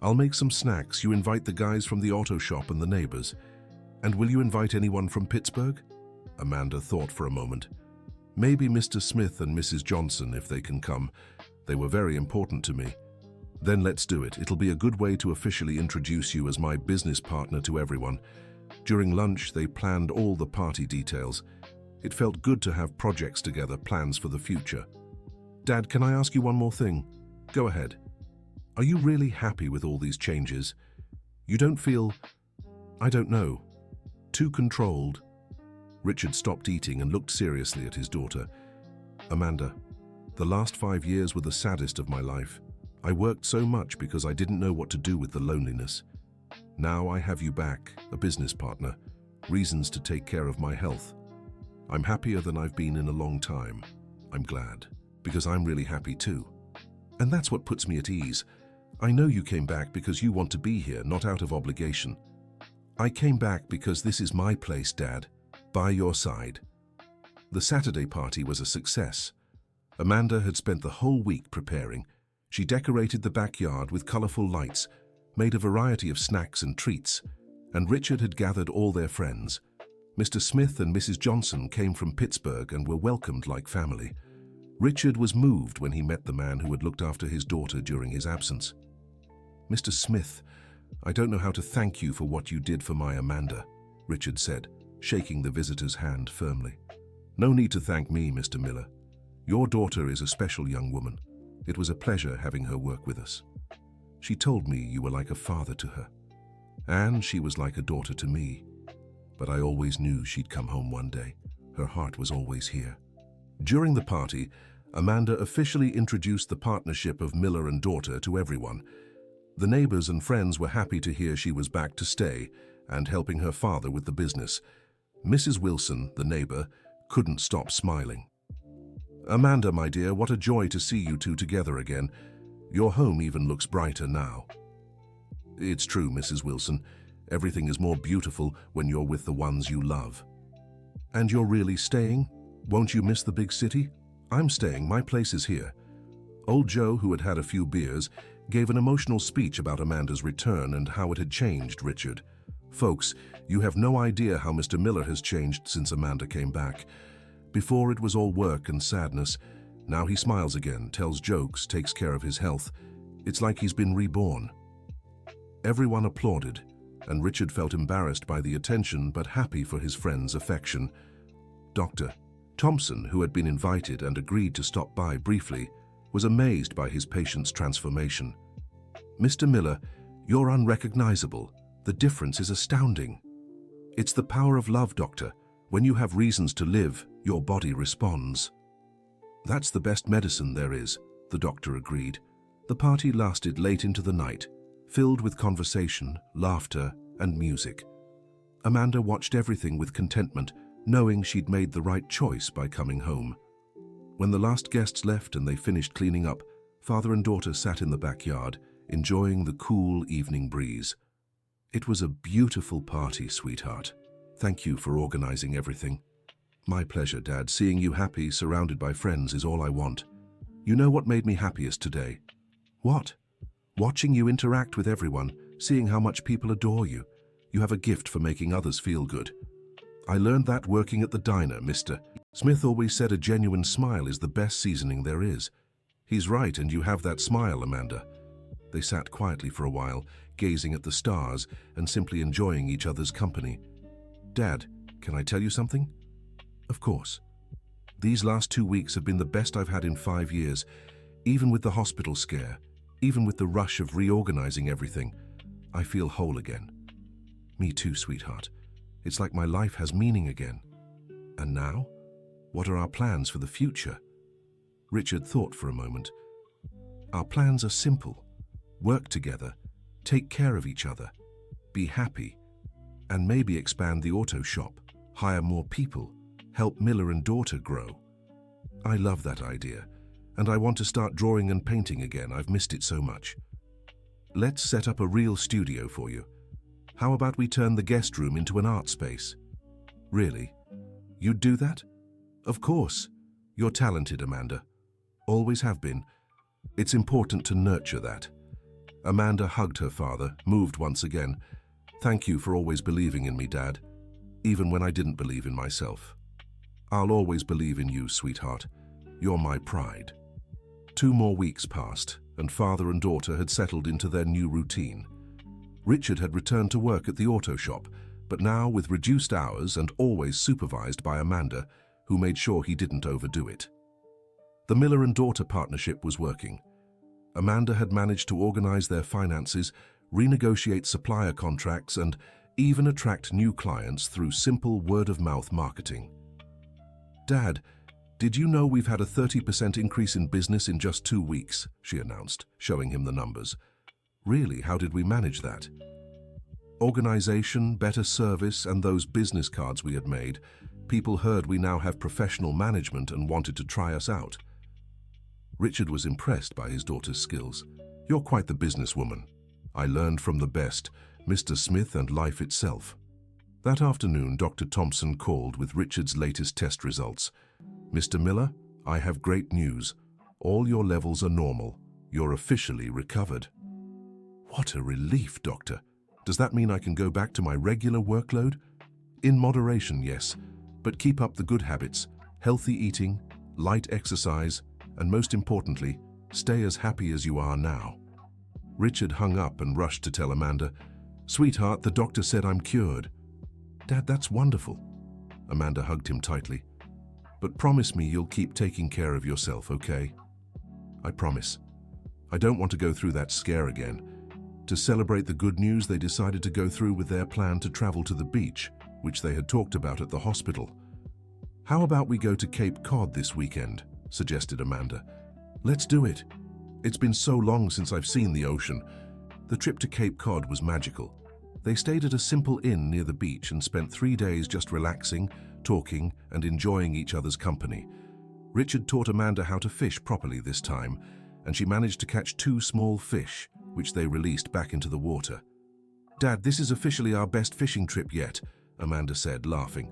Speaker 1: I'll make some snacks. You invite the guys from the auto shop and the neighbors. And will you invite anyone from Pittsburgh? Amanda thought for a moment. Maybe Mr. Smith and Mrs. Johnson, if they can come. They were very important to me. Then let's do it. It'll be a good way to officially introduce you as my business partner to everyone. During lunch, they planned all the party details. It felt good to have projects together, plans for the future. Dad, can I ask you one more thing? Go ahead. Are you really happy with all these changes? You don't feel, I don't know, too controlled? Richard stopped eating and looked seriously at his daughter. Amanda, the last 5 years were the saddest of my life. I worked so much because I didn't know what to do with the loneliness. Now I have you back, a business partner, reasons to take care of my health. I'm happier than I've been in a long time. I'm glad, because I'm really happy too. And that's what puts me at ease. I know you came back because you want to be here, not out of obligation. I came back because this is my place, Dad, by your side. The Saturday party was a success. Amanda had spent the whole week preparing. She decorated the backyard with colorful lights, made a variety of snacks and treats, and Richard had gathered all their friends. Mr. Smith and Mrs. Johnson came from Pittsburgh and were welcomed like family. Richard was moved when he met the man who had looked after his daughter during his absence. Mr. Smith, I don't know how to thank you for what you did for my Amanda, Richard said, shaking the visitor's hand firmly. No need to thank me, Mr. Miller. Your daughter is a special young woman. It was a pleasure having her work with us. She told me you were like a father to her, and she was like a daughter to me. But I always knew she'd come home one day. Her heart was always here. During the party, Amanda officially introduced the partnership of Miller and daughter to everyone. The neighbors and friends were happy to hear she was back to stay and helping her father with the business. Mrs. Wilson, the neighbor, couldn't stop smiling. Amanda, my dear, what a joy to see you two together again. Your home even looks brighter now. It's true, Mrs. Wilson. Everything is more beautiful when you're with the ones you love. And you're really staying? Won't you miss the big city? I'm staying. My place is here. Old Joe, who had had a few beers, gave an emotional speech about Amanda's return and how it had changed Richard. Folks, you have no idea how Mr. Miller has changed since Amanda came back. Before it was all work and sadness. Now he smiles again, tells jokes, takes care of his health. It's like he's been reborn. Everyone applauded, and Richard felt embarrassed by the attention but happy for his friend's affection. Dr. Thompson, who had been invited and agreed to stop by briefly, was amazed by his patient's transformation. Mr. Miller, you're unrecognizable. The difference is astounding. It's the power of love, Doctor. When you have reasons to live, your body responds. That's the best medicine there is, the doctor agreed. The party lasted late into the night, filled with conversation, laughter, and music. Amanda watched everything with contentment, knowing she'd made the right choice by coming home. When the last guests left and they finished cleaning up, father and daughter sat in the backyard, enjoying the cool evening breeze. It was a beautiful party, sweetheart. Thank you for organizing everything. My pleasure, Dad. Seeing you happy, surrounded by friends, is all I want. You know what made me happiest today? What? Watching you interact with everyone, seeing how much people adore you. You have a gift for making others feel good. I learned that working at the diner, Mr. Smith always said a genuine smile is the best seasoning there is. He's right, and you have that smile, Amanda. They sat quietly for a while, gazing at the stars and simply enjoying each other's company. Dad, can I tell you something? Of course. These last 2 weeks have been the best I've had in 5 years, even with the hospital scare, even with the rush of reorganizing everything. I feel whole again. Me too, sweetheart. It's like my life has meaning again. And now? What are our plans for the future? Richard thought for a moment. Our plans are simple. Work together, take care of each other, be happy, and maybe expand the auto shop, hire more people, help Miller and daughter grow. I love that idea, and I want to start drawing and painting again. I've missed it so much. Let's set up a real studio for you. How about we turn the guest room into an art space? Really? You'd do that? Of course. You're talented, Amanda. Always have been. It's important to nurture that. Amanda hugged her father, moved once again. Thank you for always believing in me, Dad, even when I didn't believe in myself. I'll always believe in you, sweetheart. You're my pride. 2 more weeks passed, and father and daughter had settled into their new routine. Richard had returned to work at the auto shop, but now with reduced hours and always supervised by Amanda, who made sure he didn't overdo it. The Miller and daughter partnership was working. Amanda had managed to organize their finances, renegotiate supplier contracts, and even attract new clients through simple word-of-mouth marketing. Dad, did you know we've had a 30% increase in business in just 2 weeks? She announced, showing him the numbers. Really, how did we manage that? Organization, better service, and those business cards we had made. People heard we now have professional management and wanted to try us out. Richard was impressed by his daughter's skills. You're quite the businesswoman. I learned from the best, Mr. Smith and life itself. That afternoon, Dr. Thompson called with Richard's latest test results. Mr. Miller, I have great news. All your levels are normal. You're officially recovered. What a relief, Doctor. Does that mean I can go back to my regular workload? In moderation, yes, but keep up the good habits, healthy eating, light exercise, and most importantly, stay as happy as you are now. Richard hung up and rushed to tell Amanda, Sweetheart, the doctor said I'm cured. Dad, that's wonderful. Amanda hugged him tightly. But promise me you'll keep taking care of yourself, okay? I promise. I don't want to go through that scare again. To celebrate the good news, they decided to go through with their plan to travel to the beach, which they had talked about at the hospital. How about we go to Cape Cod this weekend? Suggested Amanda. Let's do it. It's been so long since I've seen the ocean. The trip to Cape Cod was magical. They stayed at a simple inn near the beach and spent 3 days just relaxing, talking, and enjoying each other's company. Richard taught Amanda how to fish properly this time, and she managed to catch 2 small fish, which they released back into the water. Dad, this is officially our best fishing trip yet, Amanda said, laughing.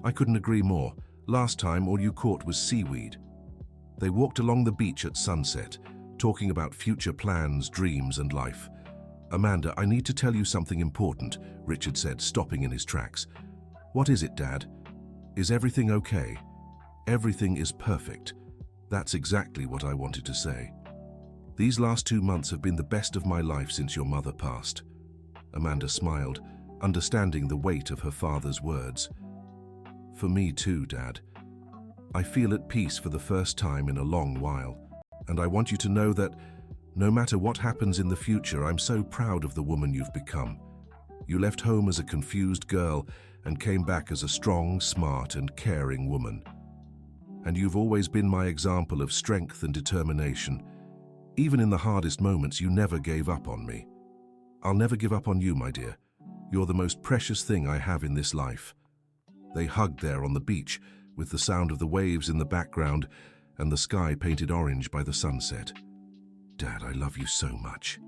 Speaker 1: I couldn't agree more. Last time, all you caught was seaweed. They walked along the beach at sunset, talking about future plans, dreams, and life. Amanda, I need to tell you something important, Richard said, stopping in his tracks. What is it, Dad? Is everything okay? Everything is perfect. That's exactly what I wanted to say. These last 2 months have been the best of my life since your mother passed. Amanda smiled, understanding the weight of her father's words. For me too, Dad. I feel at peace for the first time in a long while, and I want you to know that no matter what happens in the future, I'm so proud of the woman you've become. You left home as a confused girl and came back as a strong, smart, and caring woman. And you've always been my example of strength and determination. Even in the hardest moments, you never gave up on me. I'll never give up on you, my dear. You're the most precious thing I have in this life. They hugged there on the beach, with the sound of the waves in the background and the sky painted orange by the sunset. Dad, I love you so much.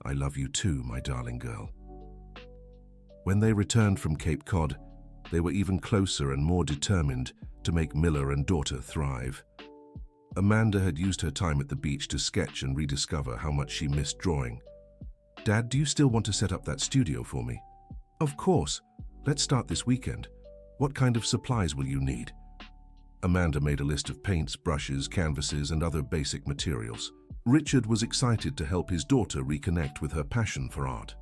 Speaker 1: I love you too, my darling girl. When they returned from Cape Cod, they were even closer and more determined to make Miller and daughter thrive. Amanda had used her time at the beach to sketch and rediscover how much she missed drawing. Dad, do you still want to set up that studio for me? Of course. Let's start this weekend. What kind of supplies will you need? Amanda made a list of paints, brushes, canvases, and other basic materials. Richard was excited to help his daughter reconnect with her passion for art.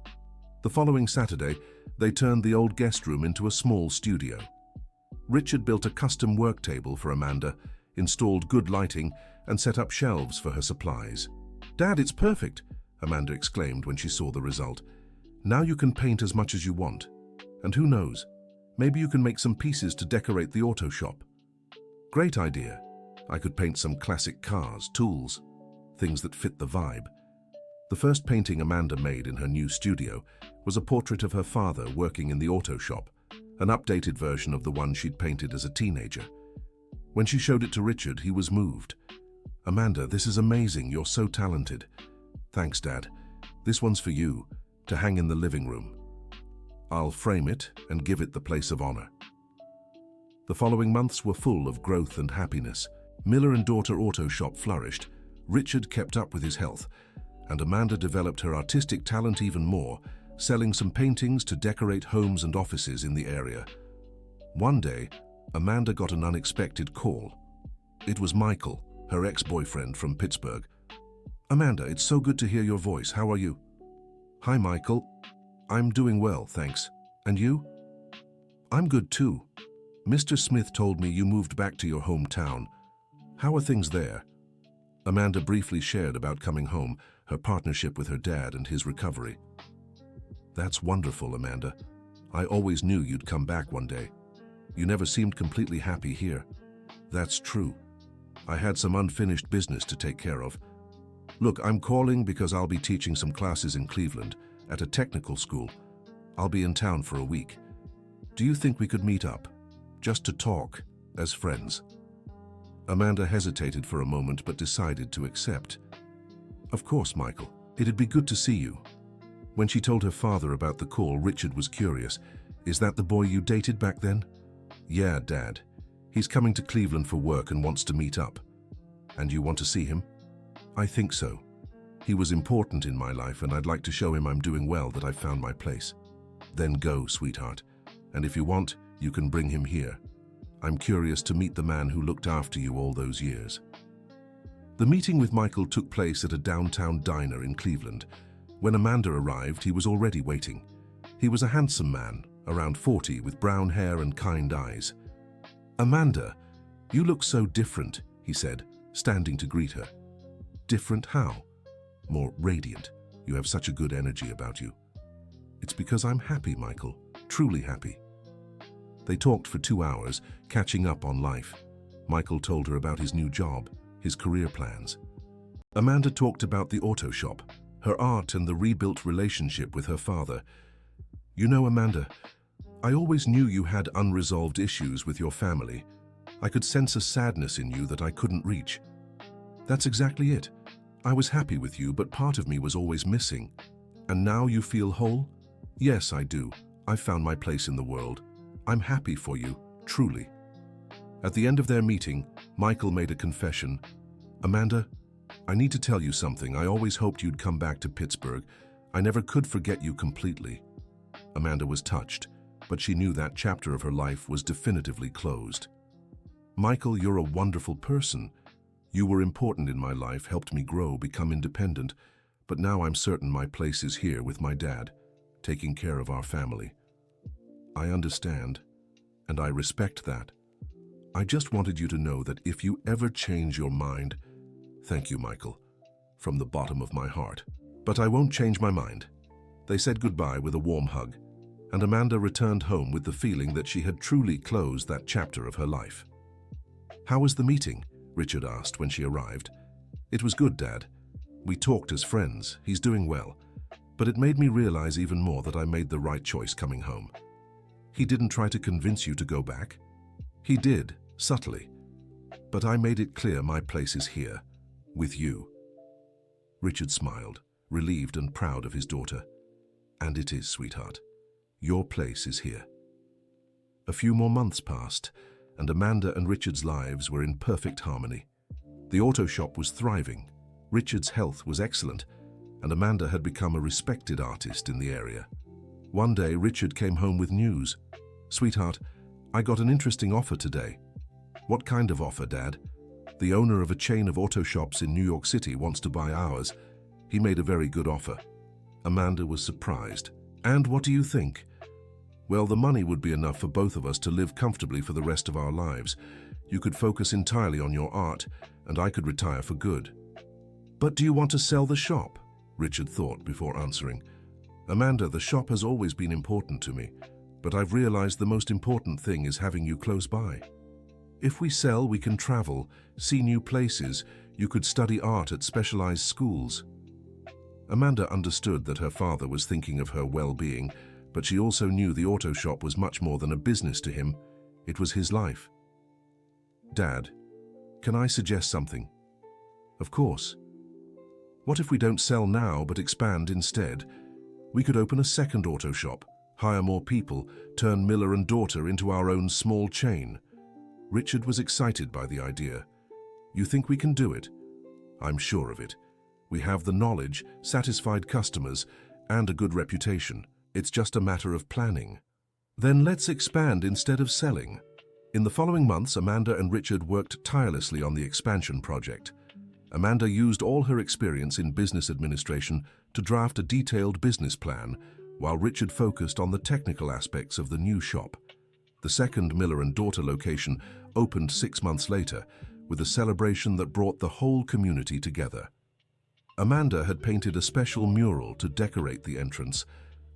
Speaker 1: The following Saturday, they turned the old guest room into a small studio. Richard built a custom work table for Amanda, installed good lighting, and set up shelves for her supplies. Dad, it's perfect, Amanda exclaimed when she saw the result. Now you can paint as much as you want. And who knows, maybe you can make some pieces to decorate the auto shop. Great idea. I could paint some classic cars, tools, things that fit the vibe. The first painting Amanda made in her new studio was a portrait of her father working in the auto shop, an updated version of the one she'd painted as a teenager. When she showed it to Richard, he was moved. Amanda, this is amazing. You're so talented. Thanks, Dad. This one's for you, to hang in the living room. I'll frame it and give it the place of honor. The following months were full of growth and happiness. Miller and daughter auto shop flourished. Richard kept up with his health, and Amanda developed her artistic talent even more, selling some paintings to decorate homes and offices in the area. One day, Amanda got an unexpected call. It was Michael, her ex-boyfriend from Pittsburgh. "Amanda, it's so good to hear your voice. How are you?" "Hi, Michael. I'm doing well, thanks. And you?" "I'm good too. Mr. Smith told me you moved back to your hometown. How are things there?" Amanda briefly shared about coming home, her partnership with her dad, and his recovery. "That's wonderful, Amanda. I always knew you'd come back one day. You never seemed completely happy here." "That's true. I had some unfinished business to take care of. Look, I'm calling because I'll be teaching some classes in Cleveland at a technical school. I'll be in town for a week. Do you think we could meet up, just to talk, as friends?" Amanda hesitated for a moment but decided to accept. "Of course, Michael. It'd be good to see you." When she told her father about the call, Richard was curious. "Is that the boy you dated back then?" "Yeah, Dad. He's coming to Cleveland for work and wants to meet up." "And you want to see him?" "I think so. He was important in my life and I'd like to show him I'm doing well, that I've found my place." "Then go, sweetheart. And if you want, you can bring him here. I'm curious to meet the man who looked after you all those years." The meeting with Michael took place at a downtown diner in Cleveland. When Amanda arrived, he was already waiting. He was a handsome man, around 40, with brown hair and kind eyes. "Amanda, you look so different," he said, standing to greet her. "Different how?" "More radiant. You have such a good energy about you." "It's because I'm happy, Michael. Truly happy." They talked for 2 hours, catching up on life. Michael told her about his new job, his career plans. Amanda talked about the auto shop, her art, and the rebuilt relationship with her father. "You know, Amanda, I always knew you had unresolved issues with your family. I could sense a sadness in you that I couldn't reach." "That's exactly it. I was happy with you, but part of me was always missing." "And now you feel whole?" "Yes, I do. I've found my place in the world. I'm happy for you, truly." At the end of their meeting, Michael made a confession. "Amanda, I need to tell you something. I always hoped you'd come back to Pittsburgh. I never could forget you completely." Amanda was touched, but she knew that chapter of her life was definitively closed. "Michael, you're a wonderful person. You were important in my life, helped me grow, become independent, but now I'm certain my place is here with my dad, taking care of our family. I understand, and I respect that. I just wanted you to know that if you ever change your mind—" "Thank you, Michael, from the bottom of my heart. But I won't change my mind." They said goodbye with a warm hug, and Amanda returned home with the feeling that she had truly closed that chapter of her life. "How was the meeting?" Richard asked when she arrived. "It was good, Dad. We talked as friends. He's doing well. But it made me realize even more that I made the right choice coming home." "He didn't try to convince you to go back?" "He did, subtly. But I made it clear my place is here, with you." Richard smiled, relieved and proud of his daughter. "And it is, sweetheart. Your place is here." A few more months passed, and Amanda and Richard's lives were in perfect harmony. The auto shop was thriving, Richard's health was excellent, and Amanda had become a respected artist in the area. One day, Richard came home with news. "Sweetheart, I got an interesting offer today." "What kind of offer, Dad?" "The owner of a chain of auto shops in New York City wants to buy ours. He made a very good offer." Amanda was surprised. "And what do you think?" "Well, the money would be enough for both of us to live comfortably for the rest of our lives. You could focus entirely on your art, and I could retire for good." "But do you want to sell the shop?" Richard thought before answering. "Amanda, the shop has always been important to me, but I've realized the most important thing is having you close by. If we sell, we can travel, see new places. You could study art at specialized schools." Amanda understood that her father was thinking of her well-being, but she also knew the auto shop was much more than a business to him. It was his life. "Dad, can I suggest something?" "Of course." "What if we don't sell now but expand instead? We could open a second auto shop, hire more people, turn Miller and Daughter into our own small chain." Richard was excited by the idea. "You think we can do it?" I'm sure of it. We have the knowledge, satisfied customers, and a good reputation. It's just a matter of planning. Then let's expand instead of selling. In the following months, Amanda and Richard worked tirelessly on the expansion project. Amanda used all her experience in business administration to draft a detailed business plan, while Richard focused on the technical aspects of the new shop. The second Miller and Daughter location opened 6 months later, with a celebration that brought the whole community together. Amanda had painted a special mural to decorate the entrance,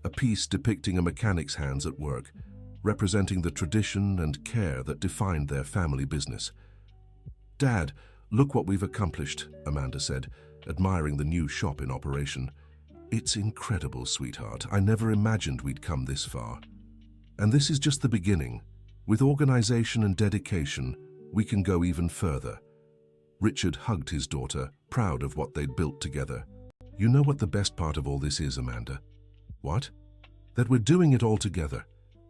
Speaker 1: a piece depicting a mechanic's hands at work, representing the tradition and care that defined their family business. "Dad, look what we've accomplished," Amanda said, admiring the new shop in operation. "It's incredible, sweetheart. I never imagined we'd come this far. And this is just the beginning. With organization and dedication, we can go even further." Richard hugged his daughter, proud of what they'd built together. "You know what the best part of all this is, Amanda?" "What?" "That we're doing it all together.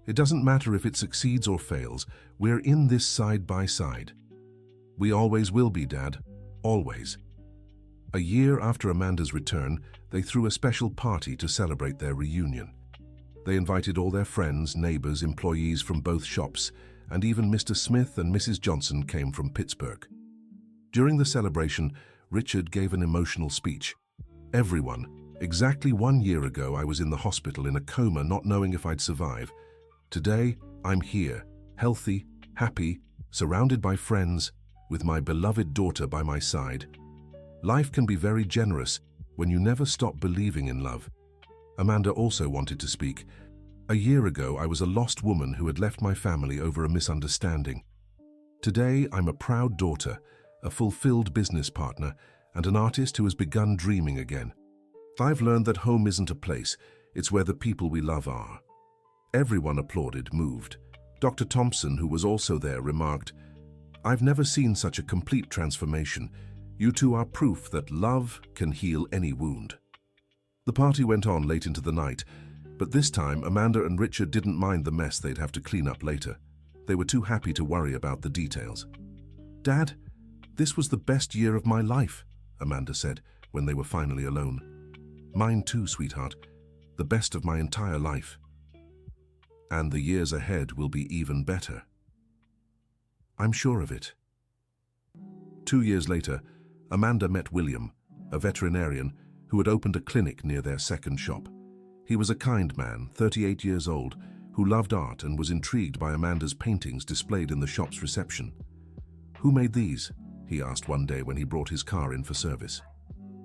Speaker 1: It doesn't matter if it succeeds or fails. We're in this side by side." "We always will be, Dad. Always." A year after Amanda's return, they threw a special party to celebrate their reunion. They invited all their friends, neighbors, employees from both shops, and even Mr. Smith and Mrs. Johnson came from Pittsburgh. During the celebration, Richard gave an emotional speech. "Everyone, exactly 1 year ago I was in the hospital in a coma, not knowing if I'd survive. Today, I'm here, healthy, happy, surrounded by friends, with my beloved daughter by my side. Life can be very generous when you never stop believing in love." Amanda also wanted to speak. "A year ago, I was a lost woman who had left my family over a misunderstanding. Today, I'm a proud daughter, a fulfilled business partner, and an artist who has begun dreaming again. I've learned that home isn't a place, it's where the people we love are." Everyone applauded, moved. Dr. Thompson, who was also there, remarked, "I've never seen such a complete transformation. You two are proof that love can heal any wound." The party went on late into the night, but this time Amanda and Richard didn't mind the mess they'd have to clean up later. They were too happy to worry about the details. "Dad, this was the best year of my life," Amanda said when they were finally alone. "Mine too, sweetheart. The best of my entire life. And the years ahead will be even better. I'm sure of it." 2 years later, Amanda met William, a veterinarian who had opened a clinic near their second shop. He was a kind man, 38 years old, who loved art and was intrigued by Amanda's paintings displayed in the shop's reception. "Who made these?" he asked one day when he brought his car in for service.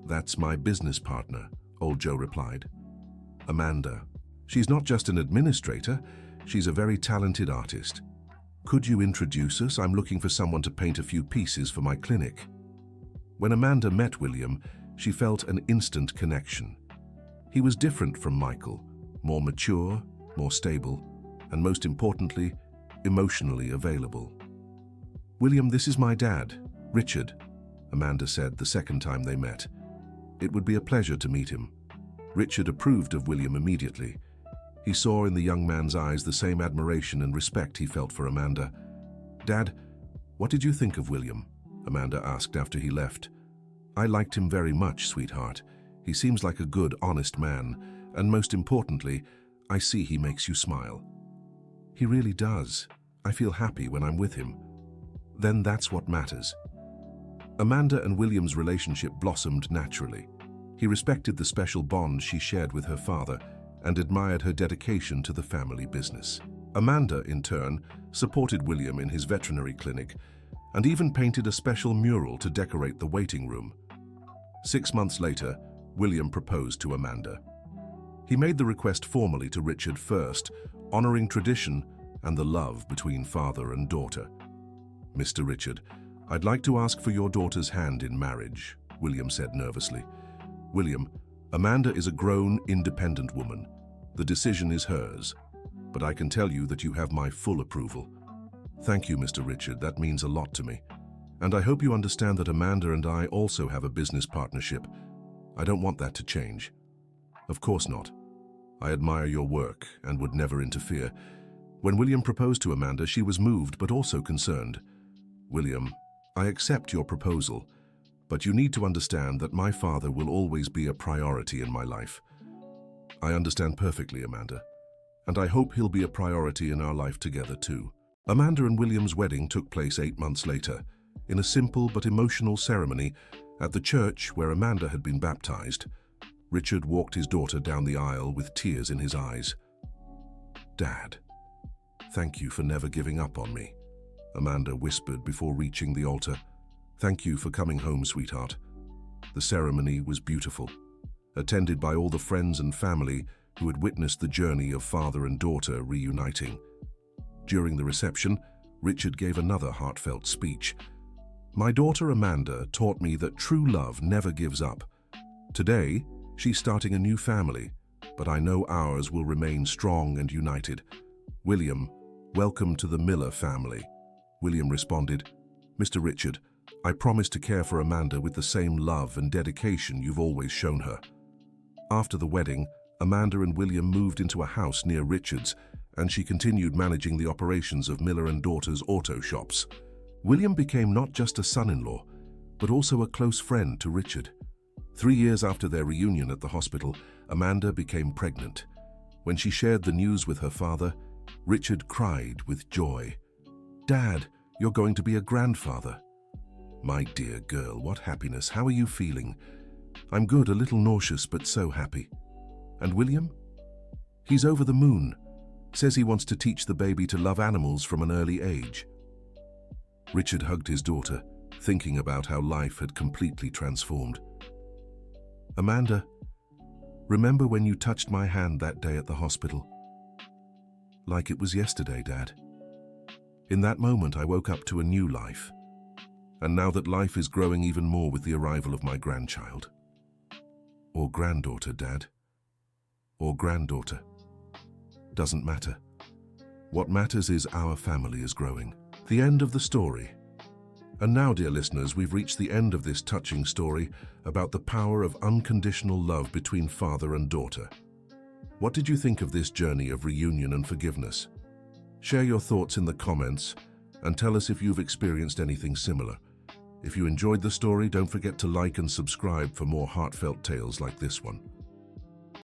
Speaker 1: "That's my business partner," old Joe replied. "Amanda. She's not just an administrator, she's a very talented artist. Could you introduce us? I'm looking for someone to paint a few pieces for my clinic." When Amanda met William, she felt an instant connection. He was different from Michael, more mature, more stable, and most importantly, emotionally available. "William, this is my dad, Richard," Amanda said the second time they met. It would be a pleasure to meet him. Richard approved of William immediately. He saw in the young man's eyes the same admiration and respect he felt for Amanda. "Dad, what did you think of William?" Amanda asked after he left. "I liked him very much, sweetheart. He seems like a good, honest man, and most importantly, I see he makes you smile." "He really does. I feel happy when I'm with him." "Then that's what matters." Amanda and William's relationship blossomed naturally. He respected the special bond she shared with her father and admired her dedication to the family business. Amanda, in turn, supported William in his veterinary clinic and even painted a special mural to decorate the waiting room. 6 months later, William proposed to Amanda. He made the request formally to Richard first, honoring tradition and the love between father and daughter. "Mr. Richard, I'd like to ask for your daughter's hand in marriage," William said nervously. "William, Amanda is a grown, independent woman. The decision is hers, but I can tell you that you have my full approval." "Thank you, Mr. Richard, that means a lot to me. And I hope you understand that Amanda and I also have a business partnership. I don't want that to change." "Of course not. I admire your work and would never interfere." When William proposed to Amanda, she was moved but also concerned. "William, I accept your proposal, But you need to understand that my father will always be a priority in my life. I understand perfectly, Amanda, and I hope he'll be a priority in our life together too. Amanda and William's wedding took place 8 months later, in a simple but emotional ceremony at the church where Amanda had been baptized. Richard walked his daughter down the aisle with tears in his eyes. "Dad, thank you for never giving up on me," Amanda whispered before reaching the altar. "Thank you for coming home, sweetheart." The ceremony was beautiful, attended by all the friends and family who had witnessed the journey of father and daughter reuniting. During the reception, Richard gave another heartfelt speech. "My daughter Amanda taught me that true love never gives up. Today, she's starting a new family, but I know ours will remain strong and united. William, welcome to the Miller family." William responded, "Mr. Richard, I promise to care for Amanda with the same love and dedication you've always shown her." After the wedding, Amanda and William moved into a house near Richard's, and she continued managing the operations of Miller and Daughters auto shops. William became not just a son-in-law, but also a close friend to Richard. 3 years after their reunion at the hospital, Amanda became pregnant. When she shared the news with her father, Richard cried with joy. "Dad, you're going to be a grandfather." "My dear girl, what happiness. How are you feeling?" "I'm good, a little nauseous, but so happy." "And William?" "He's over the moon. Says he wants to teach the baby to love animals from an early age." Richard hugged his daughter, thinking about how life had completely transformed. "Amanda, remember when you touched my hand that day at the hospital?" "Like it was yesterday, Dad. In that moment, I woke up to a new life. And now that life is growing even more with the arrival of my grandchild." "Or granddaughter, Dad. Or granddaughter. Doesn't matter. What matters is our family is growing." The end of the story. And now, dear listeners, we've reached the end of this touching story about the power of unconditional love between father and daughter. What did you think of this journey of reunion and forgiveness? Share your thoughts in the comments and tell us if you've experienced anything similar. If you enjoyed the story, don't forget to like and subscribe for more heartfelt tales like this one.